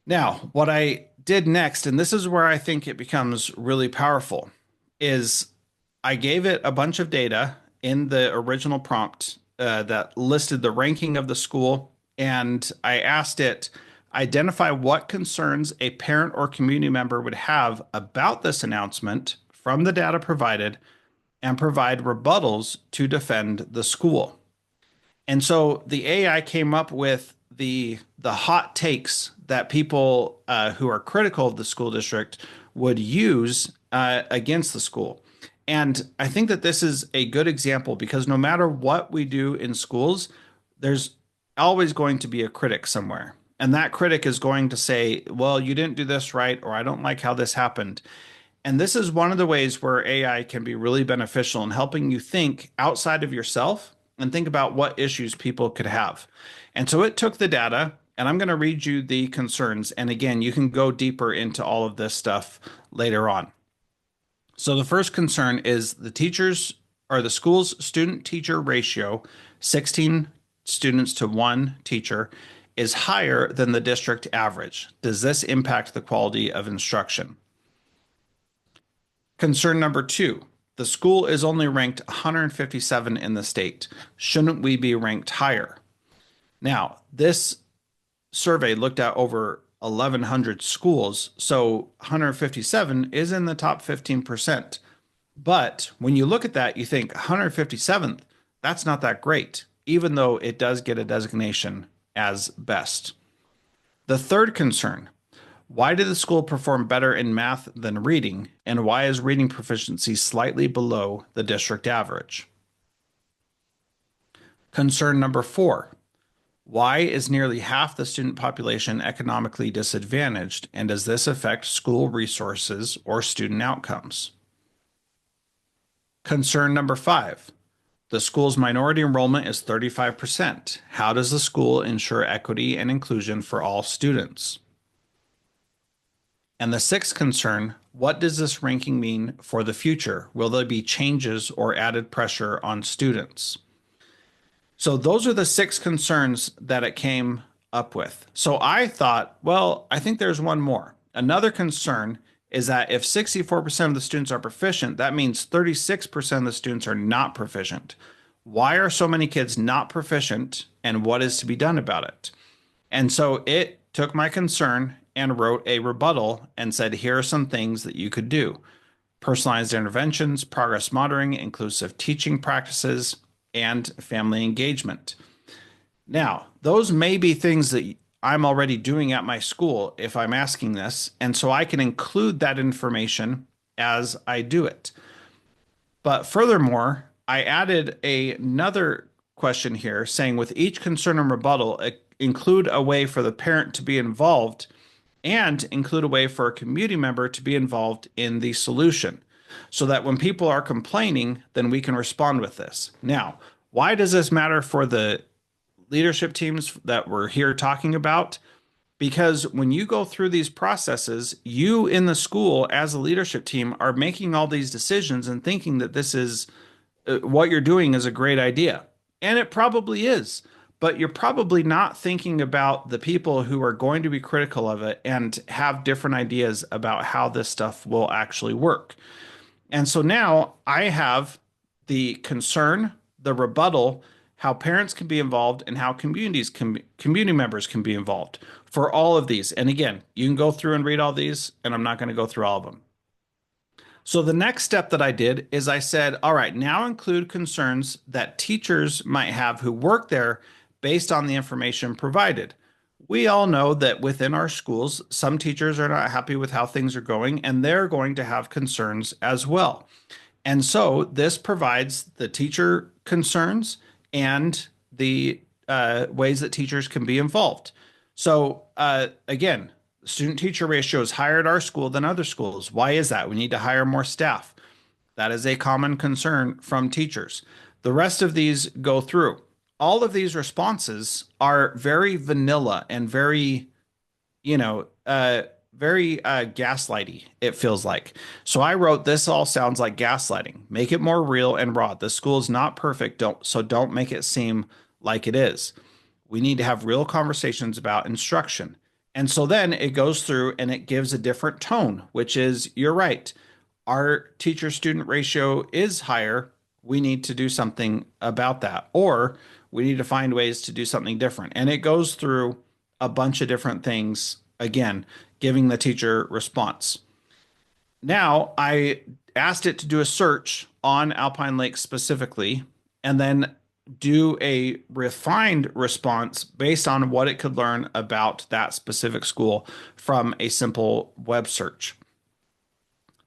Now, what I did next, and this is where I think it becomes really powerful, is I gave it a bunch of data in the original prompt that listed the ranking of the school. And I asked it, identify what concerns a parent or community member would have about this announcement from the data provided and provide rebuttals to defend the school. And so the AI came up with the hot takes that people who are critical of the school district would use against the school. And I think that this is a good example because no matter what we do in schools, there's always going to be a critic somewhere. And that critic is going to say, well, you didn't do this right, or I don't like how this happened. And this is one of the ways where AI can be really beneficial in helping you think outside of yourself and think about what issues people could have. And so it took the data, and I'm going to read you the concerns. And again, you can go deeper into all of this stuff later on. So the first concern is the teachers or the school's student teacher ratio, 16 students to one teacher, is higher than the district average. Does this impact the quality of instruction? Concern number two, the school is only ranked 157 in the state. Shouldn't we be ranked higher? Now, this survey looked at over 1,100 schools, so 157 is in the top 15%. But when you look at that, you think 157th, that's not that great, even though it does get a designation as best. The third concern, why did the school perform better in math than reading, and why is reading proficiency slightly below the district average? Concern number four, why is nearly half the student population economically disadvantaged, and does this affect school resources or student outcomes? Concern number five, the school's minority enrollment is 35%. How does the school ensure equity and inclusion for all students? And the sixth concern, what does this ranking mean for the future? Will there be changes or added pressure on students? So those are the six concerns that it came up with. So I thought, well, I think there's one more. Another concern is that if 64% of the students are proficient, that means 36% of the students are not proficient. Why are so many kids not proficient, and what is to be done about it? And so it took my concern and wrote a rebuttal and said, here are some things that you could do. Personalized interventions, progress monitoring, inclusive teaching practices, and family engagement. Now, those may be things that I'm already doing at my school if I'm asking this, and so I can include that information as I do it. But furthermore, I added another question here saying with each concern and rebuttal, include a way for the parent to be involved and include a way for a community member to be involved in the solution so that when people are complaining, then we can respond with this. Now, why does this matter for the leadership teams that we're here talking about? Because when you go through these processes, you in the school as a leadership team are making all these decisions and thinking that this is what you're doing is a great idea. And it probably is. But you're probably not thinking about the people who are going to be critical of it and have different ideas about how this stuff will actually work. And so now I have the concern, the rebuttal, how parents can be involved, and how community members can be involved for all of these. And again, you can go through and read all these, and I'm not going to go through all of them. So the next step that I did is I said, all right, now include concerns that teachers might have who work there based on the information provided. We all know that within our schools, some teachers are not happy with how things are going, and they're going to have concerns as well. And so this provides the teacher concerns and the ways that teachers can be involved. So again, student teacher ratio is higher at our school than other schools. Why is that? We need to hire more staff. That is a common concern from teachers. The rest of these go through. All of these responses are very vanilla and very, very gaslighty, it feels like. So I wrote, this all sounds like gaslighting. Make it more real and raw. The school is not perfect, don't make it seem like it is. We need to have real conversations about instruction. And so then it goes through and it gives a different tone, which is, you're right. Our teacher student ratio is higher. We need to do something about that, or we need to find ways to do something different. And it goes through a bunch of different things, again, giving the teacher response. Now I asked it to do a search on Alpine Lake specifically, and then do a refined response based on what it could learn about that specific school from a simple web search.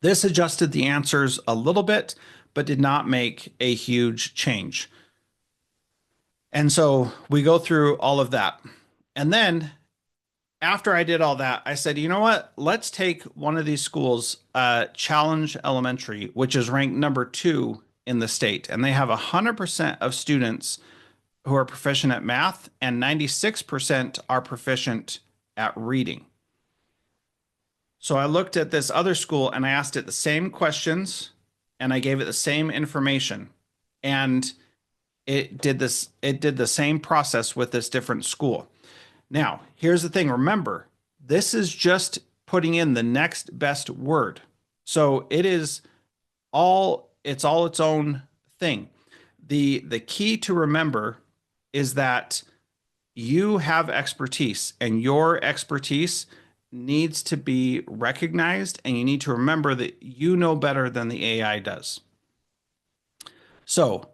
This adjusted the answers a little bit, but did not make a huge change. And so we go through all of that. And then after I did all that, I said, you know what? Let's take one of these schools, Challenge Elementary, which is ranked number 2 in the state. And they have 100% of students who are proficient at math, and 96% are proficient at reading. So I looked at this other school and I asked it the same questions and I gave it the same information. And it did the same process with this different school. Now, here's the thing. Remember, this is just putting in the next best word. So it's all its own thing. The key to remember is that you have expertise, and your expertise needs to be recognized, and you need to remember that you know better than the AI does. So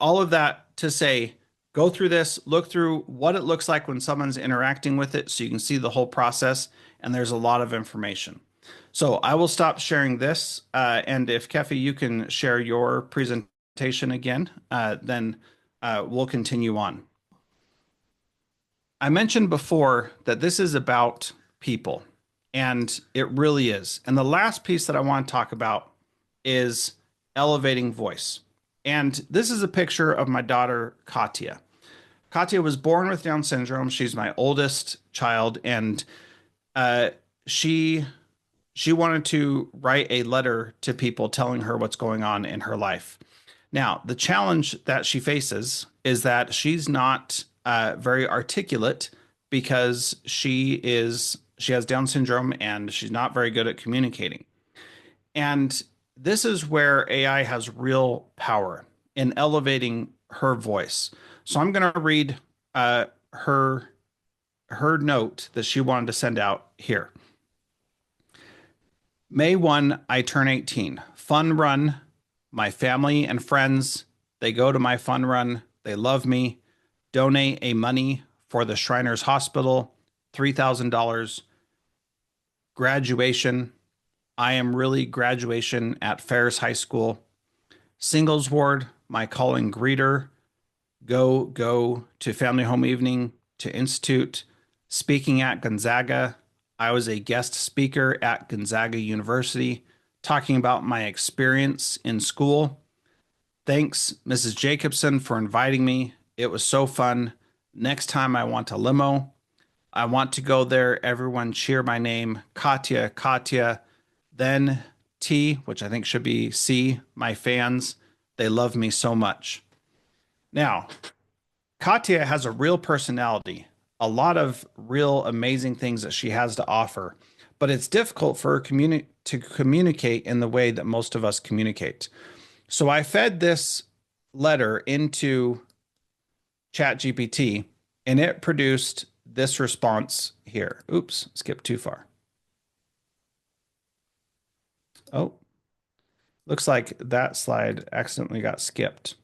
all of that to say, go through this, look through what it looks like when someone's interacting with it so you can see the whole process, and there's a lot of information. So I will stop sharing this, and if Kefi, you can share your presentation again, then we'll continue on. I mentioned before that this is about people, and it really is. And the last piece that I want to talk about is elevating voice. And this is a picture of my daughter, Katya. Katya was born with Down syndrome. She's my oldest child, and she wanted to write a letter to people telling her what's going on in her life. Now, the challenge that she faces is that she's not very articulate because she has Down syndrome and she's not very good at communicating. And this is where AI has real power in elevating her voice. So I'm going to read her note that she wanted to send out here. May 1, I turn 18. Fun run. My family and friends, they go to my fun run. They love me. Donate a money for the Shriners Hospital, $3,000. Graduation. I am really graduation at Ferris High School. Singles ward, my calling greeter. Go to family home evening, to institute. Speaking at Gonzaga. I was a guest speaker at Gonzaga University talking about my experience in school. Thanks, Mrs. Jacobson, for inviting me. It was so fun. Next time I want a limo. I want to go there. Everyone cheer my name, Katya, Katya. Then T, which I think should be C, my fans. They love me so much. Now, Katya has a real personality, a lot of real amazing things that she has to offer, but it's difficult for her to communicate in the way that most of us communicate. So I fed this letter into ChatGPT and it produced this response here. Oops, skipped too far. Oh, looks like that slide accidentally got skipped.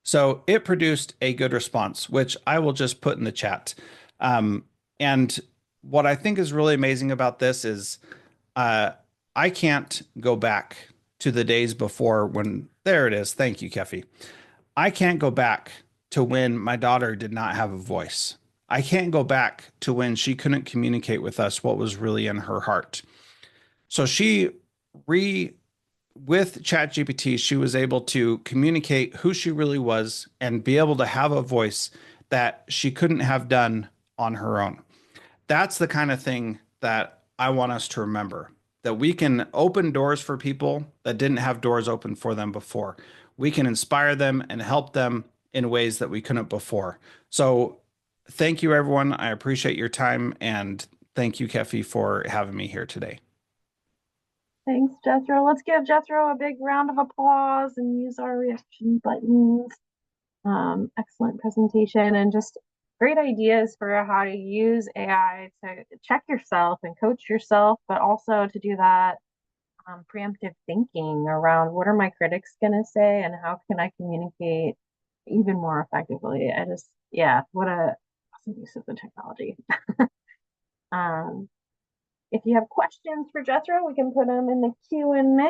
So it produced a good response, which I will just put in the chat. And what I think is really amazing about this is uh, I can't go back to the days before when, there it is. Thank you, Kefi. I can't go back to when my daughter did not have a voice. I can't go back to when she couldn't communicate with us what was really in her heart. So with ChatGPT, she was able to communicate who she really was and be able to have a voice that she couldn't have done on her own. That's the kind of thing that I want us to remember, that we can open doors for people that didn't have doors open for them before. We can inspire them and help them in ways that we couldn't before. So thank you, everyone. I appreciate your time. And thank you, Kefi, for having me here today. Thanks, Jethro. Let's give Jethro a big round of applause and use our reaction buttons. Excellent presentation and just great ideas for how to use AI to check yourself and coach yourself, but also to do that preemptive thinking around what are my critics going to say and how can I communicate even more effectively. Yeah, what a awesome use of the technology. If you have questions for Jethro, we can put them in the Q&A,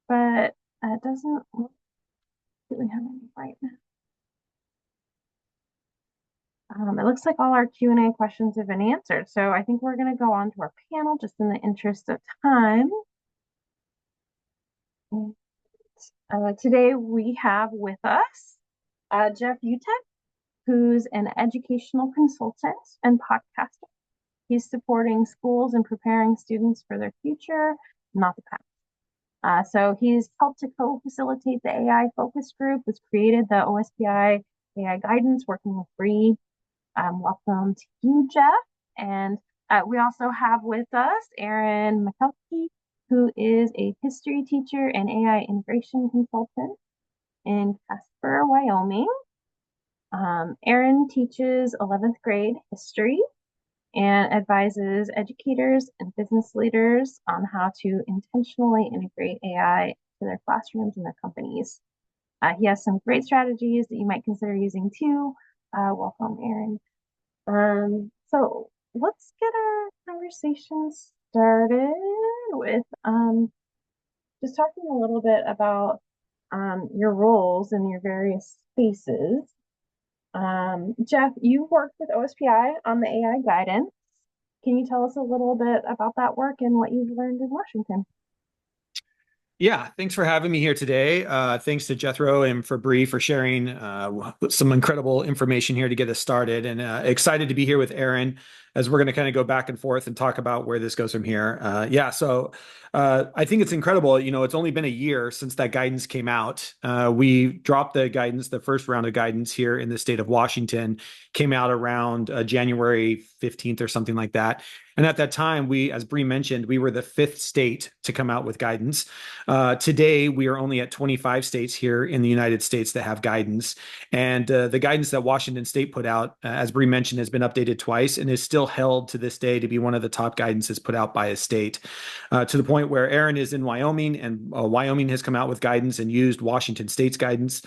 but it doesn't look like we have any right now. It looks like all our Q&A questions have been answered, so I think we're going to go on to our panel just in the interest of time. Today we have with us Jeff Utek, who's an educational consultant and podcaster. He's supporting schools and preparing students for their future, not the past. So he's helped to co-facilitate the AI focus group that's created the OSPI AI guidance working with Bree. Welcome to you, Jeff. And we also have with us Erin McKelkey, who is a history teacher and AI integration consultant in Casper, Wyoming. Erin teaches 11th grade history and advises educators and business leaders on how to intentionally integrate AI to their classrooms and their companies. He has some great strategies that you might consider using too. Welcome, Erin. So let's get our conversation started with just talking a little bit about your roles in your various spaces. Jeff, you worked with OSPI on the AI guidance. Can you tell us a little bit about that work and what you've learned in Washington? Yeah, thanks for having me here today. Thanks to Jethro and for Bree for sharing some incredible information here to get us started. And excited to be here with Erin as we're going to kind of go back and forth and talk about where this goes from here. So I think it's incredible. You know, it's only been a year since that guidance came out. We dropped the guidance, the first round of guidance here in the state of Washington came out around January 15th or something like that. And at that time, as Bree mentioned, we were the 5th state to come out with guidance. Today, we are only at 25 states here in the United States that have guidance. And the guidance that Washington State put out, as Bree mentioned, has been updated twice and is still held to this day to be one of the top guidances put out by a state, to the point where Erin is in Wyoming, and Wyoming has come out with guidance and used Washington State's guidance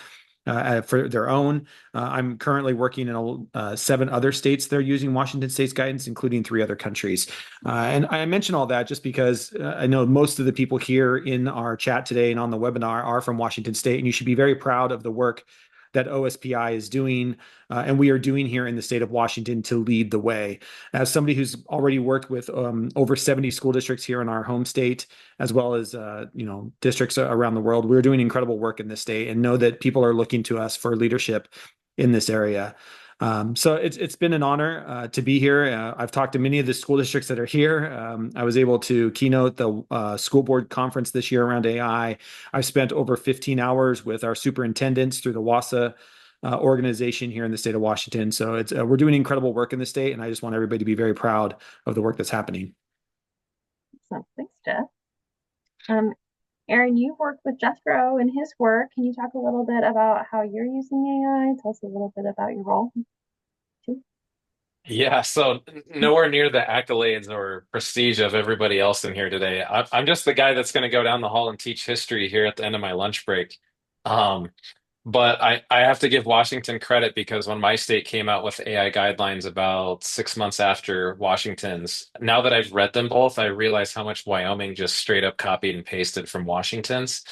for their own. I'm currently working in 7 other states that are using Washington State's guidance, including 3 other countries. And I mention all that just because I know most of the people here in our chat today and on the webinar are from Washington State, and you should be very proud of the work that OSPI is doing and we are doing here in the state of Washington to lead the way. As somebody who's already worked with over 70 school districts here in our home state, as well as districts around the world, we're doing incredible work in this state and know that people are looking to us for leadership in this area. So it's been an honor to be here. I've talked to many of the school districts that are here. I was able to keynote the school board conference this year around AI. I've spent over 15 hours with our superintendents through the WASA organization here in the state of Washington. So we're doing incredible work in the state, and I just want everybody to be very proud of the work that's happening. Awesome. Thanks, Jeff. Aaron, you've worked with Jethro in his work. Can you talk a little bit about how you're using AI? Tell us a little bit about your role, too. Yeah, so nowhere near the accolades or prestige of everybody else in here today. I'm just the guy that's going to go down the hall and teach history here at the end of my lunch break. Um, but I have to give Washington credit because when my state came out with AI guidelines about 6 months after Washington's, now that I've read them both, I realize how much Wyoming just straight up copied and pasted from Washington's.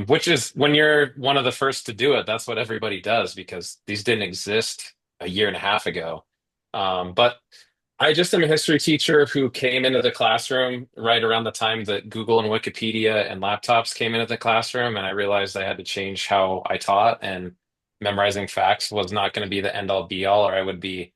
Which is when you're one of the first to do it, that's what everybody does because these didn't exist a year and a half ago. But I just am a history teacher who came into the classroom right around the time that Google and Wikipedia and laptops came into the classroom, and I realized I had to change how I taught, and memorizing facts was not going to be the end all be all, or I would be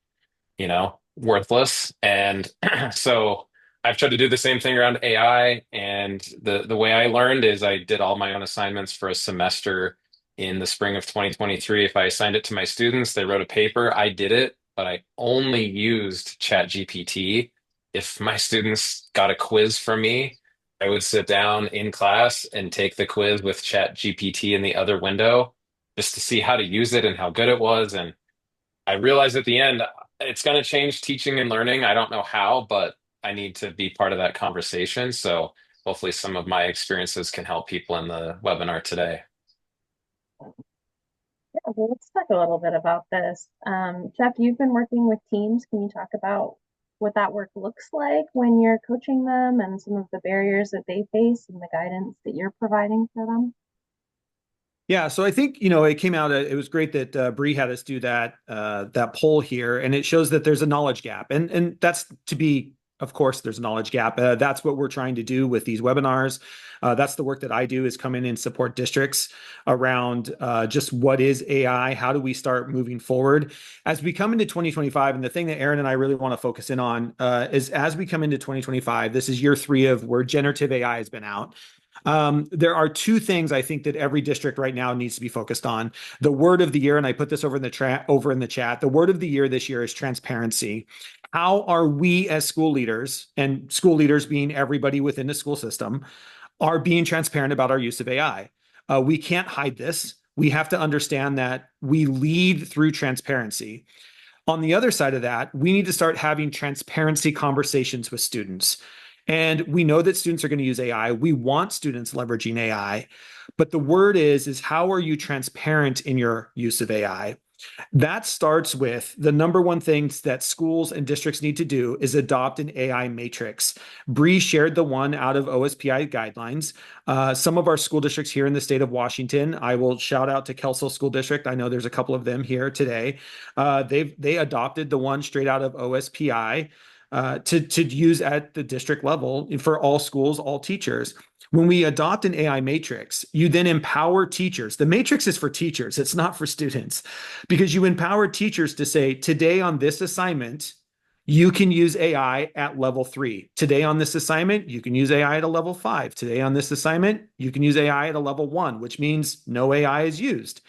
worthless. And so I've tried to do the same thing around AI. And the way I learned is I did all my own assignments for a semester in the spring of 2023. If I assigned it to my students, they wrote a paper, I did it, but I only used ChatGPT. If my students got a quiz from me, I would sit down in class and take the quiz with ChatGPT in the other window just to see how to use it and how good it was. And I realized at the end, it's going to change teaching and learning. I don't know how, but I need to be part of that conversation. So hopefully some of my experiences can help people in the webinar today. Yeah, well, let's talk a little bit about this. Jeff, you've been working with teams. Can you talk about what that work looks like when you're coaching them and some of the barriers that they face and the guidance that you're providing for them? Yeah, so I think it came out. It was great that Bree had us do that poll here, and it shows that there's a knowledge gap, and that's to be. Of course, there's a knowledge gap. That's what we're trying to do with these webinars. That's the work that I do is come in and support districts around just what is AI? How do we start moving forward as we come into 2025? And the thing that Aaron and I really want to focus in on is as we come into 2025, this is year 3 of where generative AI has been out. There are 2 things I think that every district right now needs to be focused on. The word of the year, and I put this over in the chat. The word of the year this year is transparency. How are we as school leaders, and school leaders being everybody within the school system, are being transparent about our use of AI? We can't hide this. We have to understand that we lead through transparency. On the other side of that, we need to start having transparency conversations with students. And we know that students are going to use AI. We want students leveraging AI. But the word is how are you transparent in your use of AI? That starts with the number one things that schools and districts need to do is adopt an AI matrix. Bree shared the one out of OSPI guidelines. Some of our school districts here in the state of Washington, I will shout out to Kelso School District. I know there's a couple of them here today. They adopted the one straight out of OSPI to use at the district level for all schools, all teachers. When we adopt an AI matrix, you then empower teachers. The matrix is for teachers. It's not for students, because you empower teachers to say, today on this assignment, you can use AI at level 3. Today on this assignment, you can use AI at a level 5. Today on this assignment, you can use AI at a level 1, which means no AI is used.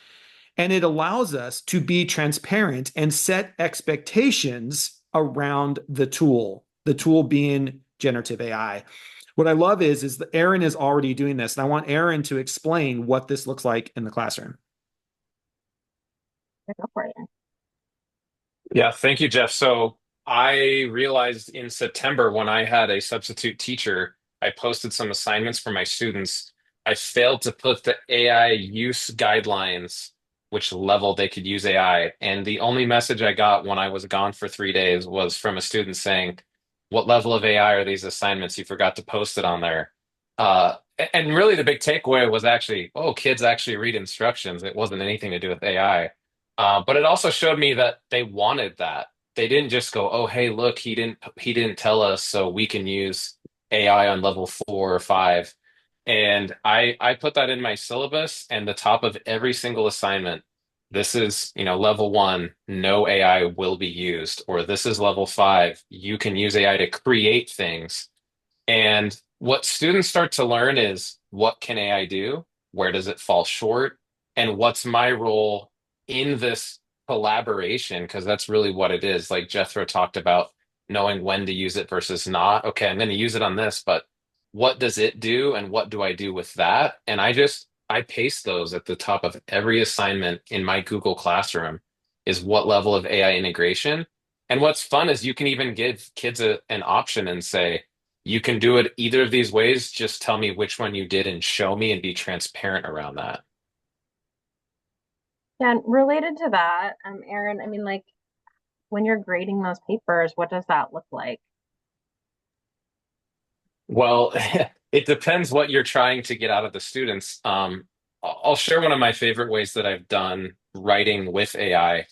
And it allows us to be transparent and set expectations around the tool being generative AI. What I love is that Aaron is already doing this, and I want Aaron to explain what this looks like in the classroom. Go for it. Yeah, thank you, Jeff. So I realized in September when I had a substitute teacher, I posted some assignments for my students. I failed to put the AI use guidelines, which level they could use AI. And the only message I got when I was gone for 3 days was from a student saying, "What level of AI are these assignments? You forgot to post it on there." And really the big takeaway was actually, oh, kids actually read instructions. It wasn't anything to do with AI. But it also showed me that they wanted that. They didn't just go, oh, hey, look, he didn't tell us, so we can use AI on level 4 or 5. And I put that in my syllabus and the top of every single assignment. This is, level 1, no AI will be used, or this is level 5, you can use AI to create things. And what students start to learn is, what can AI do? Where does it fall short? And what's my role in this collaboration? Because that's really what it is. Like Jethro talked about, knowing when to use it versus not. Okay, I'm going to use it on this, but what does it do? And what do I do with that? And I paste those at the top of every assignment in my Google Classroom, is what level of AI integration. And what's fun is you can even give kids an option and say, you can do it either of these ways. Just tell me which one you did and show me, and be transparent around that. Yeah, and related to that, Aaron, I mean, like when you're grading those papers, what does that look like? Well, it depends what you're trying to get out of the students. I'll share one of my favorite ways that I've done writing with AI.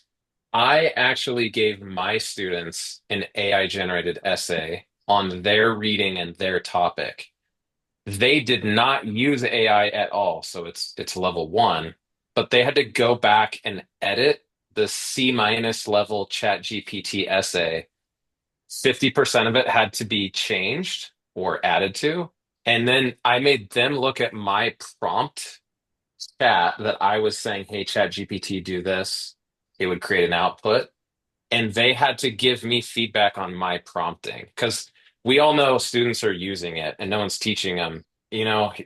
I actually gave my students an AI generated essay on their reading and their topic. They did not use AI at all, so it's level 1, but they had to go back and edit the C- level chat GPT essay. 50% of it had to be changed or added to. And then I made them look at my prompt chat that I was saying, hey, chat GPT, do this. It would create an output, and they had to give me feedback on my prompting, because we all know students are using it and no one's teaching them,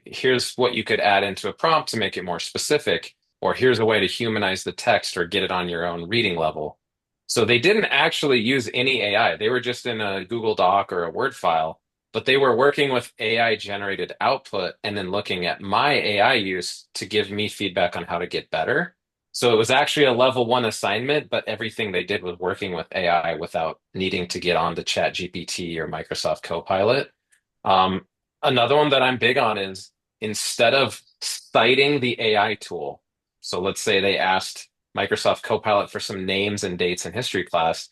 here's what you could add into a prompt to make it more specific, or here's a way to humanize the text or get it on your own reading level. So they didn't actually use any AI. They were just in a Google Doc or a Word file, but they were working with AI generated output and then looking at my AI use to give me feedback on how to get better. So it was actually a level 1 assignment, but everything they did was working with AI without needing to get on to ChatGPT or Microsoft Copilot. Um, Another one that I'm big on is, instead of citing the AI tool, so let's say they asked Microsoft Copilot for some names and dates in history class,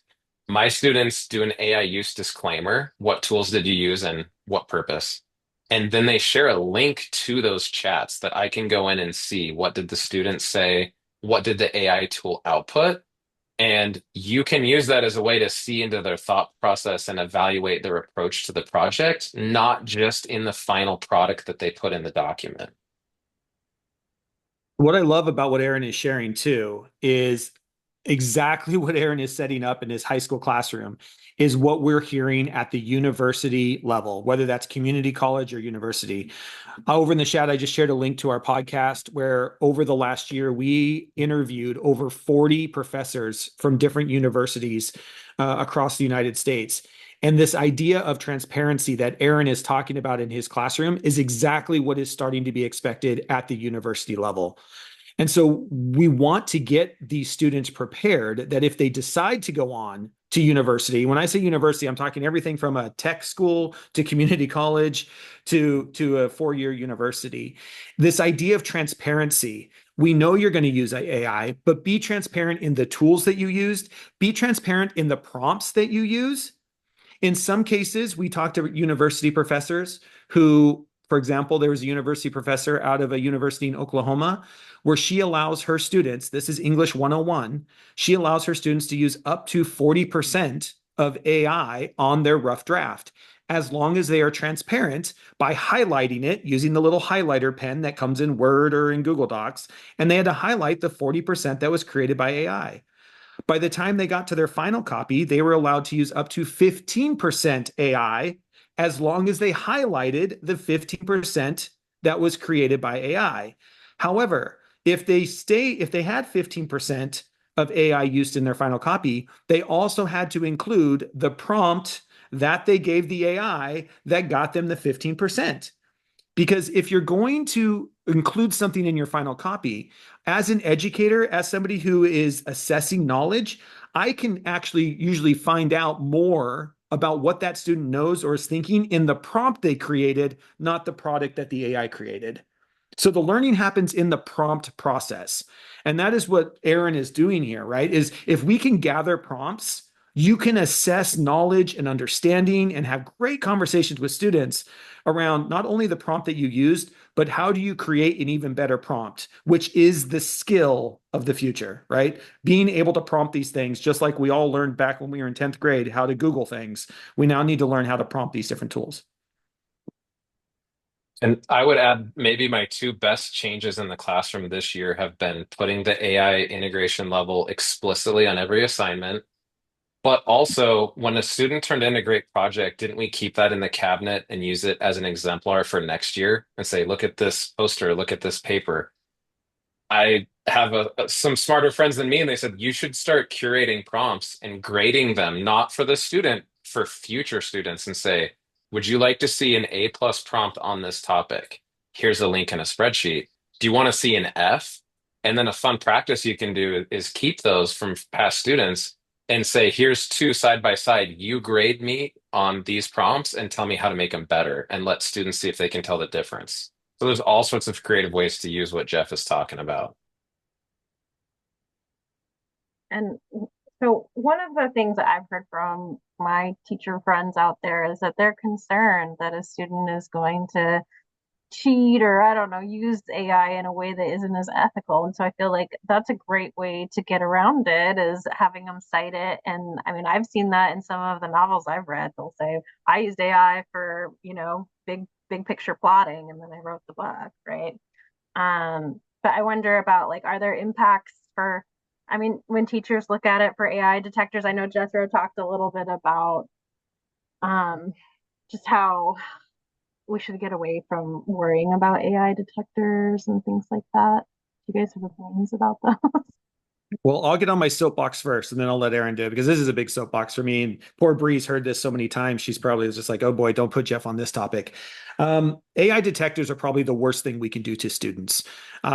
my students do an AI use disclaimer. What tools did you use and what purpose? And then they share a link to those chats that I can go in and see, what did the students say? What did the AI tool output? And you can use that as a way to see into their thought process and evaluate their approach to the project, not just in the final product that they put in the document. What I love about what Aaron is sharing too is exactly what Aaron is setting up in his high school classroom is what we're hearing at the university level, whether that's community college or university. Over in the chat, I just shared a link to our podcast where over the last year, we interviewed over 40 professors from different universities across the United States. And this idea of transparency that Aaron is talking about in his classroom is exactly what is starting to be expected at the university level. And so we want to get these students prepared that if they decide to go on to university, when I say university, I'm talking everything from a tech school to community college to a 4-year university. This idea of transparency. We know you're going to use AI, but be transparent in the tools that you used. Be transparent in the prompts that you use. In some cases, we talked to university professors who, for example, there was a university professor out of a university in Oklahoma where she allows her students, this is English 101, she allows her students to use up to 40% of AI on their rough draft, as long as they are transparent by highlighting it using the little highlighter pen that comes in Word or in Google Docs. And they had to highlight the 40% that was created by AI. By the time they got to their final copy, they were allowed to use up to 15% AI as long as they highlighted the 15% that was created by AI. However, if they had 15% of AI used in their final copy, they also had to include the prompt that they gave the AI that got them the 15%. Because if you're going to include something in your final copy, as an educator, as somebody who is assessing knowledge, I can actually usually find out more about what that student knows or is thinking in the prompt they created, not the product that the AI created. So the learning happens in the prompt process. And that is what Aaron is doing here, right? Is if we can gather prompts, you can assess knowledge and understanding and have great conversations with students around not only the prompt that you used, but how do you create an even better prompt, which is the skill of the future, right? Being able to prompt these things, just like we all learned back when we were in 10th grade, how to Google things. We now need to learn how to prompt these different tools. And I would add maybe my two best changes in the classroom this year have been putting the AI integration level explicitly on every assignment. But also, when a student turned in a great project, didn't we keep that in the cabinet and use it as an exemplar for next year and say, look at this poster, look at this paper? I have some smarter friends than me, and they said you should start curating prompts and grading them, not for the student, for future students, and say, would you like to see an A plus prompt on this topic? Here's a link in a spreadsheet. Do you want to see an F? And then a fun practice you can do is keep those from past students and say, here's two side by side. You grade me on these prompts and tell me how to make them better, and let students see if they can tell the difference. So there's all sorts of creative ways to use what Jeff is talking about. And so one of the things that I've heard from my teacher friends out there is that they're concerned that a student is going to cheat or I don't know, use AI in a way that isn't as ethical. And so I feel like that's a great way to get around it is having them cite it. And I mean, I've seen that in some of the novels I've read. They'll say, I used AI for, big picture plotting, and then I wrote the book, right? But I wonder about like, are there impacts for, I mean, when teachers look at it for AI detectors, I know Jethro talked a little bit about um, just how we should get away from worrying about AI detectors and things like that. Do you guys have opinions about that? Well, I'll get on my soapbox first, and then I'll let Aaron do it because this is a big soapbox for me. And poor Bree's heard this so many times; she's probably just like, "Oh boy, don't put Jeff on this topic." AI detectors are probably the worst thing we can do to students. We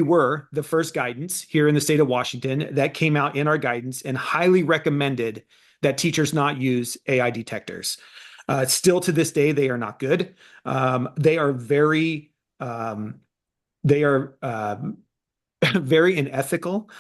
were the first guidance here in the state of Washington that came out in our guidance and highly recommended that teachers not use AI detectors. Still to this day, they are not good. They are very they are very unethical,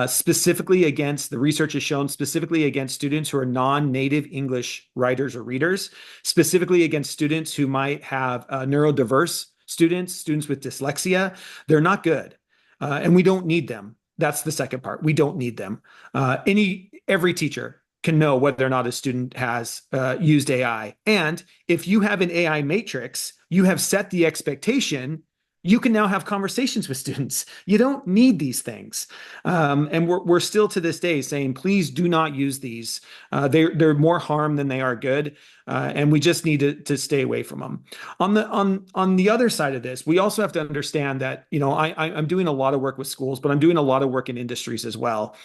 specifically against the research has shown specifically against students who are non-native English writers or readers, specifically against students who might have neurodiverse students with dyslexia. They're not good, and we don't need them. That's the second part. We don't need them. Every teacher can know whether or not a student has used AI. And if you have an AI matrix, you have set the expectation. You can now have conversations with students. You don't need these things. And we're still to this day saying, please do not use these. They're more harm than they are good. And we just need to stay away from them. On the other side of this, we also have to understand that, I'm doing a lot of work with schools, but I'm doing a lot of work in industries as well.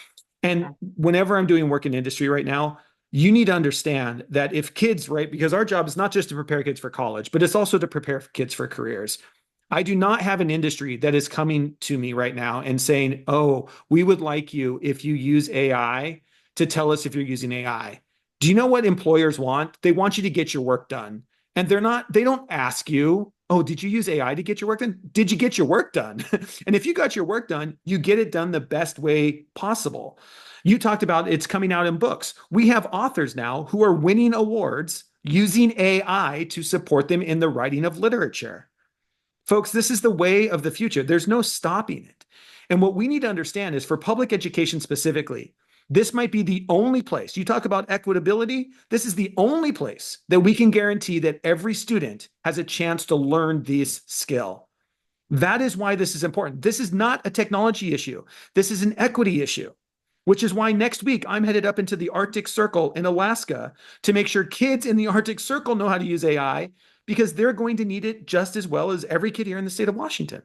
And whenever I'm doing work in industry right now, you need to understand that if kids, right, because our job is not just to prepare kids for college, but it's also to prepare kids for careers. I do not have an industry that is coming to me right now and saying, oh, we would like you if you use AI to tell us if you're using AI. Do you know what employers want? They want you to get your work done. And they don't ask you, oh, did you use AI to get your work done? Did you get your work done? And if you got your work done, you get it done the best way possible. You talked about it's coming out in books. We have authors now who are winning awards using AI to support them in the writing of literature. Folks, this is the way of the future. There's no stopping it. And what we need to understand is for public education specifically, this might be the only place. You talk about equitability. This is the only place that we can guarantee that every student has a chance to learn this skill. That is why this is important. This is not a technology issue. This is an equity issue, which is why next week I'm headed up into the Arctic Circle in Alaska to make sure kids in the Arctic Circle know how to use AI because they're going to need it just as well as every kid here in the state of Washington.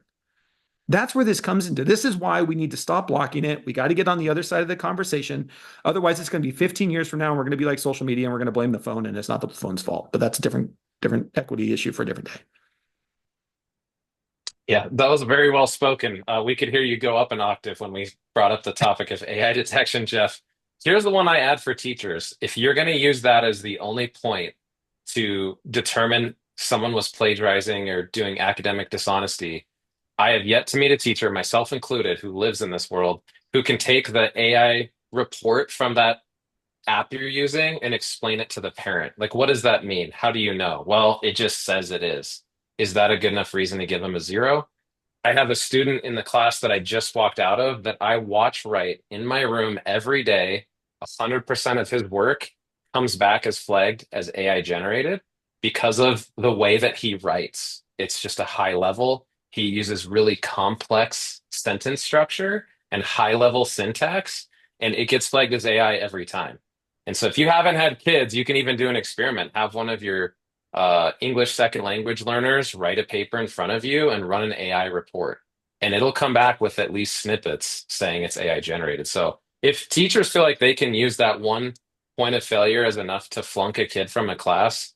That's where this comes into. This is why we need to stop blocking it. We got to get on the other side of the conversation. Otherwise, it's going to be 15 years from now, and we're going to be like social media, and we're going to blame the phone, and it's not the phone's fault. But that's a different equity issue for a different day. Yeah, that was very well spoken. We could hear you go up an octave when we brought up the topic of AI detection, Jeff. Here's the one I add for teachers. If you're going to use that as the only point to determine someone was plagiarizing or doing academic dishonesty, I have yet to meet a teacher, myself included, who lives in this world, who can take the AI report from that app you're using and explain it to the parent. Like, what does that mean? How do you know? Well, it just says it is. Is that a good enough reason to give them a zero? I have a student in the class that I just walked out of that I watch write in my room every day. 100% of his work comes back as flagged as AI generated because of the way that he writes. It's just a high level. He uses really complex sentence structure and high level syntax, and it gets flagged as AI every time. And so if you haven't had kids, you can even do an experiment. Have one of your English second language learners write a paper in front of you and run an AI report. And it'll come back with at least snippets saying it's AI generated. So if teachers feel like they can use that one point of failure as enough to flunk a kid from a class,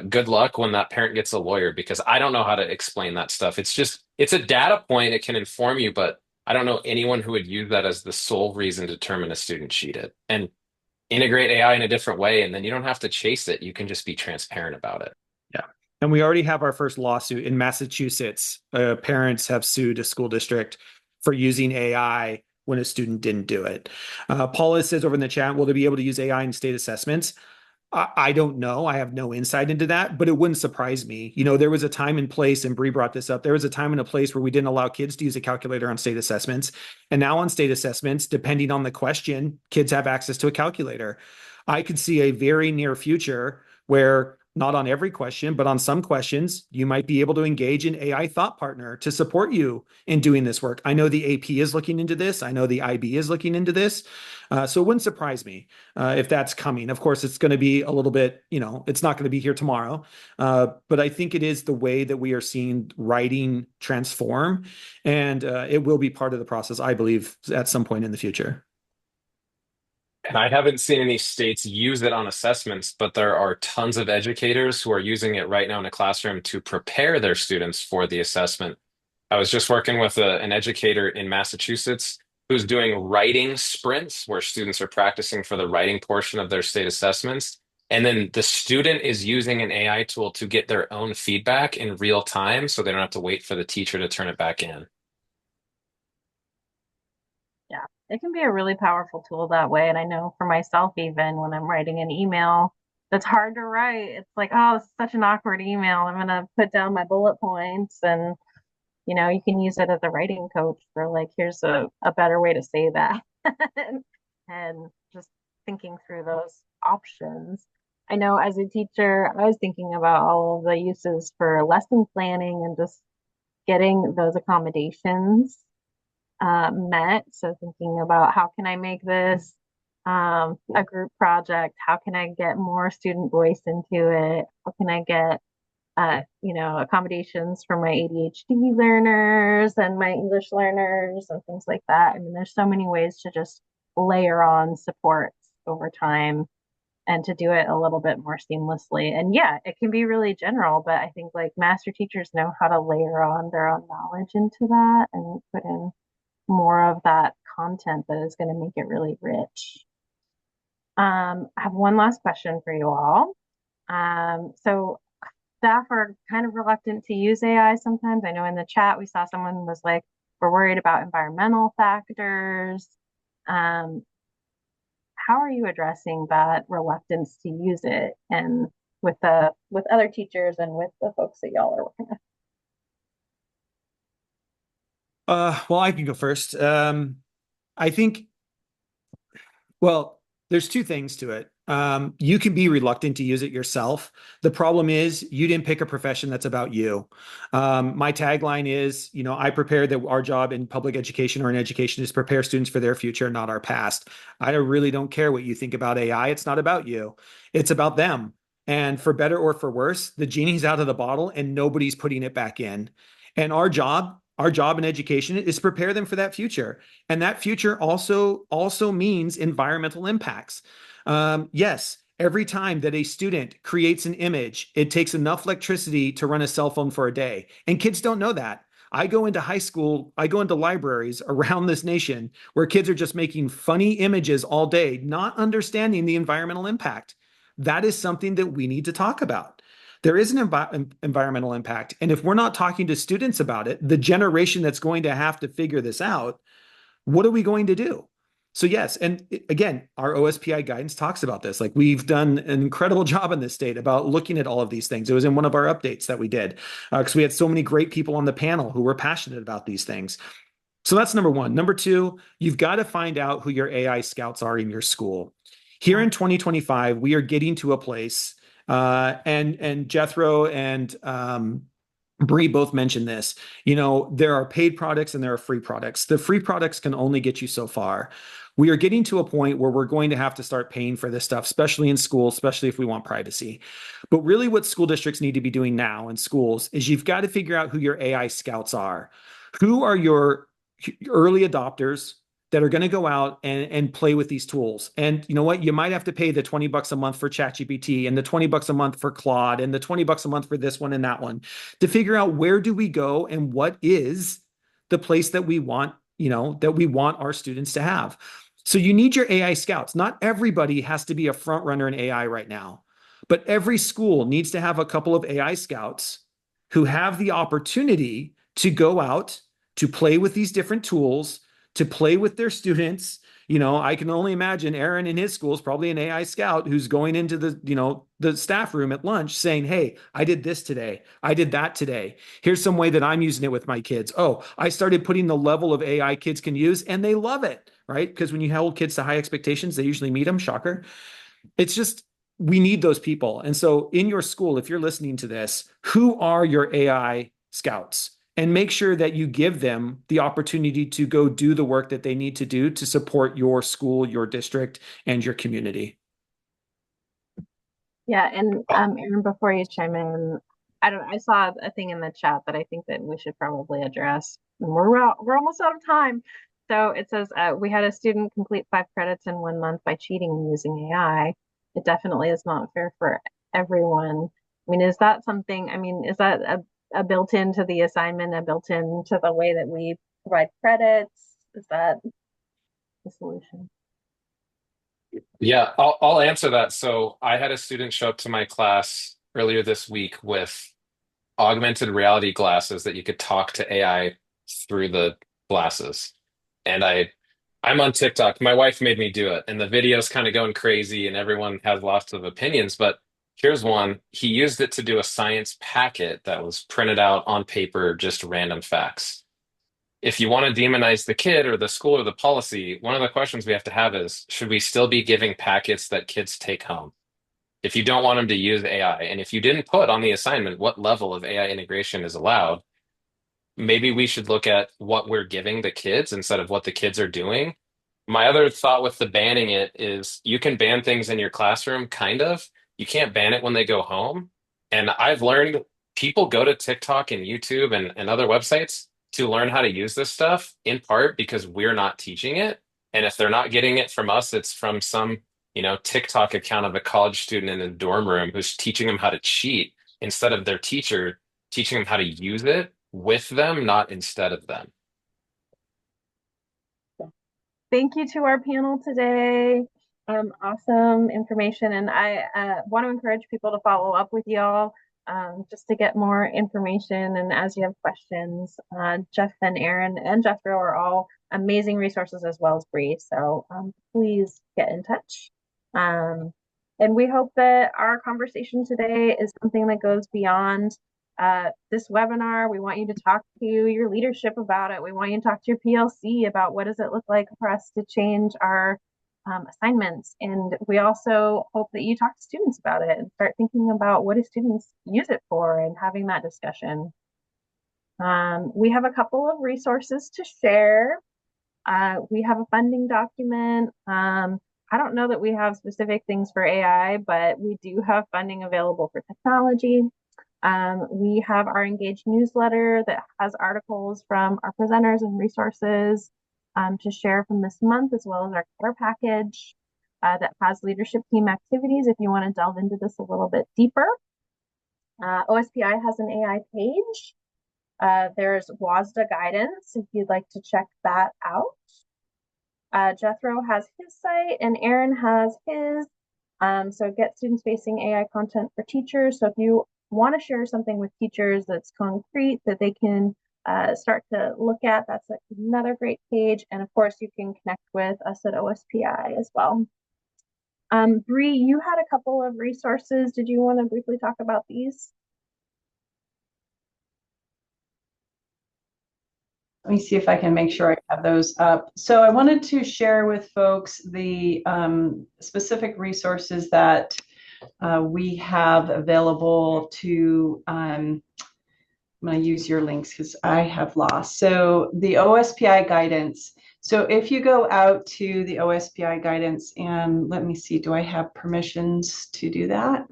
good luck when that parent gets a lawyer, because I don't know how to explain that stuff. It's a data point. It can inform you, but I don't know anyone who would use that as the sole reason to determine a student cheated. And integrate AI in a different way, and then you don't have to chase it. You can just be transparent about it. Yeah. And we already have our first lawsuit in Massachusetts. Parents have sued a school district for using AI when a student didn't do it. Paula says over in the chat, will they be able to use AI in state assessments? I don't know. I have no insight into that, but it wouldn't surprise me. You know, there was a time and place, and Bree brought this up. There was a time and a place where we didn't allow kids to use a calculator on state assessments. And now on state assessments, depending on the question, kids have access to a calculator. I could see a very near future where not on every question, but on some questions, you might be able to engage an AI thought partner to support you in doing this work. I know the AP is looking into this. I know the IB is looking into this. So it wouldn't surprise me if that's coming. Of course, it's going to be a little bit, you know, it's not going to be here tomorrow. But I think it is the way that we are seeing writing transform. And it will be part of the process, I believe, at some point in the future. And I haven't seen any states use it on assessments, but there are tons of educators who are using it right now in a classroom to prepare their students for the assessment. I was just working with an educator in Massachusetts who's doing writing sprints where students are practicing for the writing portion of their state assessments. And then the student is using an AI tool to get their own feedback in real time so they don't have to wait for the teacher to turn it back in. Yeah, it can be a really powerful tool that way. And I know for myself, even when I'm writing an email that's hard to write, it's like, oh, it's such an awkward email. I'm going to put down my bullet points, and you can use it as a writing coach for like, here's a better way to say that. and just thinking through those options. I know as a teacher, I was thinking about all of the uses for lesson planning and just getting those accommodations met. So thinking about how can I make this a group project? How can I get more student voice into it? How can I get accommodations for my ADHD learners and my English learners and things like that. I mean, there's so many ways to just layer on supports over time and to do it a little bit more seamlessly. And yeah, it can be really general, but I think like master teachers know how to layer on their own knowledge into that and put in more of that content that is going to make it really rich. I have one last question for you all. So staff are kind of reluctant to use AI sometimes. I know in the chat we saw someone was like, we're worried about environmental factors. How are you addressing that reluctance to use it and with other teachers and with the folks that y'all are working with? Well, I can go first. I think, well, there's two things to it. You can be reluctant to use it yourself. The problem is you didn't pick a profession that's about you. My tagline is, I prepare that our job in public education or in education is to prepare students for their future, not our past. I really don't care what you think about AI. It's not about you. It's about them. And for better or for worse, the genie's out of the bottle and nobody's putting it back in. And our job in education is to prepare them for that future. And that future also means environmental impacts. Yes, every time that a student creates an image, it takes enough electricity to run a cell phone for a day. And kids don't know that. I go into high school, I go into libraries around this nation where kids are just making funny images all day, not understanding the environmental impact. That is something that we need to talk about. There is an environmental impact. And if we're not talking to students about it, the generation that's going to have to figure this out, what are we going to do? So yes, and again, our OSPI guidance talks about this. Like, we've done an incredible job in this state about looking at all of these things. It was in one of our updates that we did because we had so many great people on the panel who were passionate about these things. So that's number one. Number two, you've got to find out who your AI scouts are in your school. Here in 2025, we are getting to a place, and Jethro and Bree both mentioned this. There are paid products and there are free products. The free products can only get you so far. We are getting to a point where we're going to have to start paying for this stuff, especially in schools, especially if we want privacy. But really, what school districts need to be doing now in schools is you've got to figure out who your AI scouts are. Who are your early adopters that are going to go out and play with these tools? And you know what? You might have to pay the $20 a month for ChatGPT and the $20 a month for Claude and the $20 a month for this one and that one to figure out where do we go and what is the place that we want, that we want our students to have. So you need your AI scouts. Not everybody has to be a front runner in AI right now, but every school needs to have a couple of AI scouts who have the opportunity to go out to play with these different tools, to play with their students. I can only imagine Aaron in his school is probably an AI scout who's going into the staff room at lunch saying, hey, I did this today. I did that today. Here's some way that I'm using it with my kids. Oh, I started putting the level of AI kids can use and they love it, right? Because when you hold kids to high expectations, they usually meet them. Shocker. It's just, we need those people. And so in your school, if you're listening to this, who are your AI scouts? And make sure that you give them the opportunity to go do the work that they need to do to support your school, your district, and your community. Yeah, and Aaron, before you chime in, I saw a thing in the chat that I think that we should probably address. And we're almost out of time. So it says we had a student complete 5 credits in 1 month by cheating and using AI. It definitely is not fair for everyone. I mean, is that something? I mean, is that a built into the assignment, a built into the way that we provide credits? Is that the solution? Yeah, I'll answer that. So I had a student show up to my class earlier this week with augmented reality glasses that you could talk to AI through the glasses. And I'm on TikTok. My wife made me do it, and the video's kind of going crazy, and everyone has lots of opinions. But here's one. He used it to do a science packet that was printed out on paper, just random facts. If you want to demonize the kid or the school or the policy, one of the questions we have to have is, should we still be giving packets that kids take home? If you don't want them to use AI, and if you didn't put on the assignment what level of AI integration is allowed, maybe we should look at what we're giving the kids instead of what the kids are doing. My other thought with the banning it is you can ban things in your classroom, kind of. You can't ban it when they go home. And I've learned people go to TikTok and YouTube and other websites to learn how to use this stuff, in part because we're not teaching it. And if they're not getting it from us, it's from some, TikTok account of a college student in a dorm room who's teaching them how to cheat instead of their teacher teaching them how to use it with them, not instead of them. Thank you to our panel today. Awesome information. And I want to encourage people to follow up with y'all just to get more information. And as you have questions, Jeff and Aaron and Jethro are all amazing resources, as well as Bree. So please get in touch. And we hope that our conversation today is something that goes beyond this webinar. We want you to talk to your leadership about it. We want you to talk to your PLC about what does it look like for us to change our assignments. And we also hope that you talk to students about it and start thinking about what do students use it for and having that discussion. We have a couple of resources to share. We have a funding document. I don't know that we have specific things for AI, but we do have funding available for technology. We have our Engage newsletter that has articles from our presenters and resources to share from this month, as well as our care package that has leadership team activities if you want to delve into this a little bit deeper. OSPI has an AI page There's waOSPI guidance if you'd like to check that out. Jethro has his site and Aaron has his. So get students facing AI content for teachers. So if you want to share something with teachers that's concrete that they can start to look at, that's another great page. And of course, you can connect with us at OSPI as well. Bree, you had a couple of resources. Did you want to briefly talk about these? Let me see if I can make sure I have those up. So I wanted to share with folks the specific resources that we have available to, I'm going to use your links because I have lost. So the OSPI guidance. So if you go out to the OSPI guidance, and let me see, do I have permissions to do that?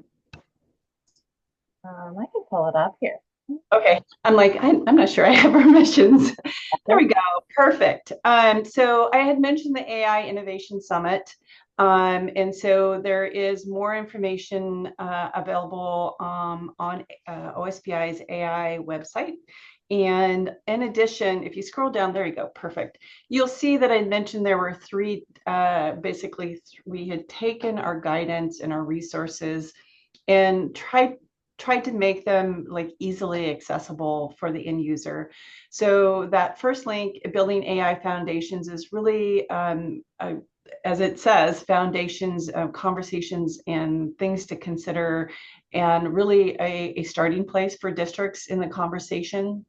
I can pull it up here. Okay, I'm like, I'm not sure I have permissions. There we go, perfect. So I had mentioned the AI Innovation Summit. And so there is more information available on OSPI's AI website. And in addition, if you scroll down, there you go, perfect. You'll see that I mentioned there were three, basically, we had taken our guidance and our resources and tried to make them like easily accessible for the end user. So that first link, Building AI Foundations, is really, as it says, foundations of conversations and things to consider, and really a starting place for districts in the conversation.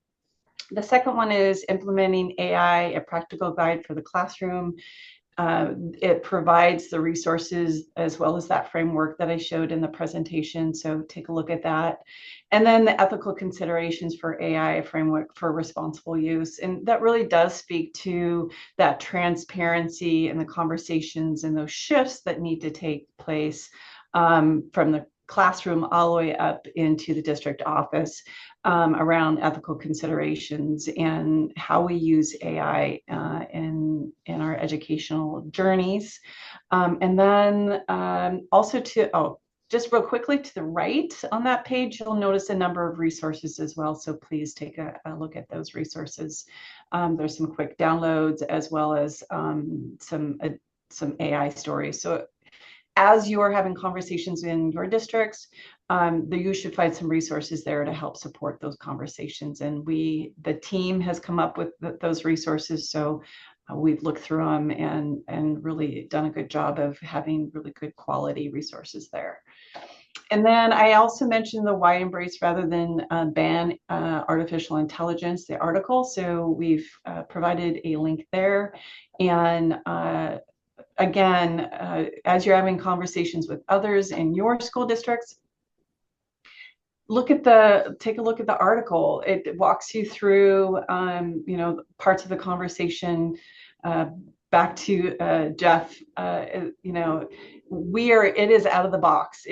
The second one is Implementing AI, a practical guide for the classroom. It provides the resources as well as that framework that I showed in the presentation. So take a look at that. And then the ethical considerations for AI, framework for responsible use. And that really does speak to that transparency and the conversations and those shifts that need to take place from the classroom all the way up into the district office around ethical considerations and how we use AI in our educational journeys. And then also just real quickly to the right on that page, you'll notice a number of resources as well. So please take a look at those resources. There's some quick downloads as well as some AI stories. So as you are having conversations in your districts, you should find some resources there to help support those conversations. And the team has come up with those resources. So we've looked through them and really done a good job of having really good quality resources there. And then I also mentioned the Why Embrace Rather Than Ban Artificial Intelligence, the article. So we've provided a link there. And again, as you're having conversations with others in your school districts, take a look at the article. It walks you through, parts of the conversation. Back to Jeff, it is out of the box.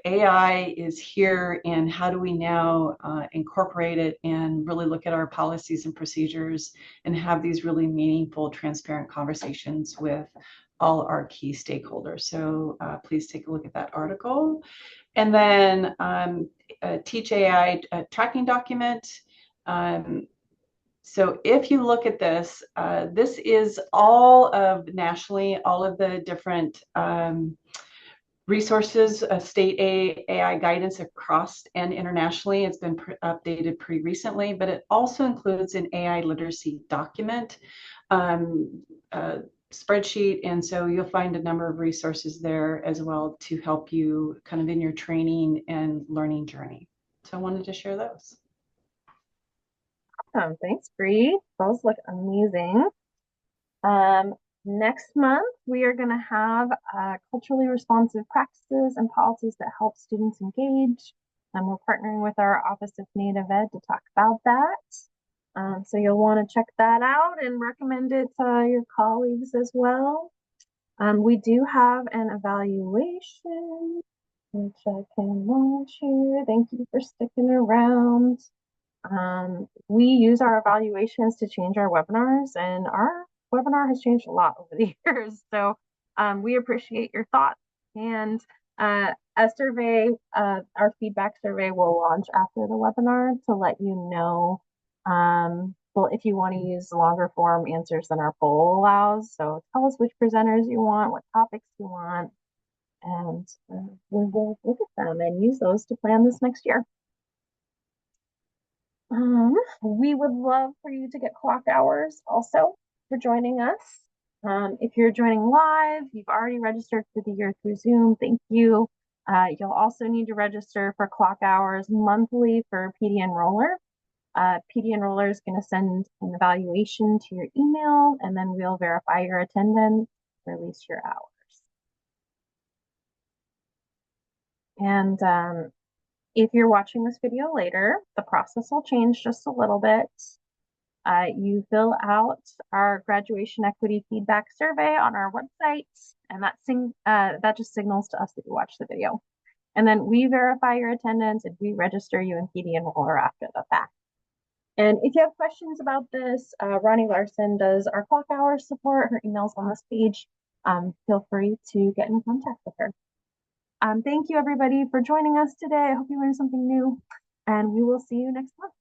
AI is here, and how do we now incorporate it and really look at our policies and procedures and have these really meaningful, transparent conversations with all our key stakeholders. So please take a look at that article. And then Teach AI tracking document. So if you look at this, this is all of nationally, all of the different resources, state AI guidance across and internationally. It's been updated pretty recently, but it also includes an AI literacy document, spreadsheet. And so you'll find a number of resources there as well to help you kind of in your training and learning journey. So I wanted to share those. Awesome. Thanks, Bree. Those look amazing. Next month, we are going to have culturally responsive practices and policies that help students engage. And we're partnering with our Office of Native Ed to talk about that. So you'll want to check that out and recommend it to your colleagues as well. We do have an evaluation, which I can launch here. Thank you for sticking around. We use our evaluations to change our webinars, and our webinar has changed a lot over the years. So we appreciate your thoughts. And a survey, our feedback survey will launch after the webinar to let you know, well, if you want to use longer form answers than our poll allows. So tell us which presenters you want, what topics you want, and we will look at them and use those to plan this next year. We would love for you to get clock hours also for joining us. If you're joining live, you've already registered for the year through Zoom. Thank you. You'll also need to register for clock hours monthly for PD Enroller. PD Enroller is going to send an evaluation to your email, and then we'll verify your attendance, release your hours. And if you're watching this video later, the process will change just a little bit. You fill out our graduation equity feedback survey on our website, and that just signals to us that you watched the video. And then we verify your attendance and we register you in PD Enroller after the fact. And if you have questions about this, Ronnie Larson does our clock hours support. Her email's on this page. Feel free to get in contact with her. Thank you, everybody, for joining us today. I hope you learned something new, and we will see you next month.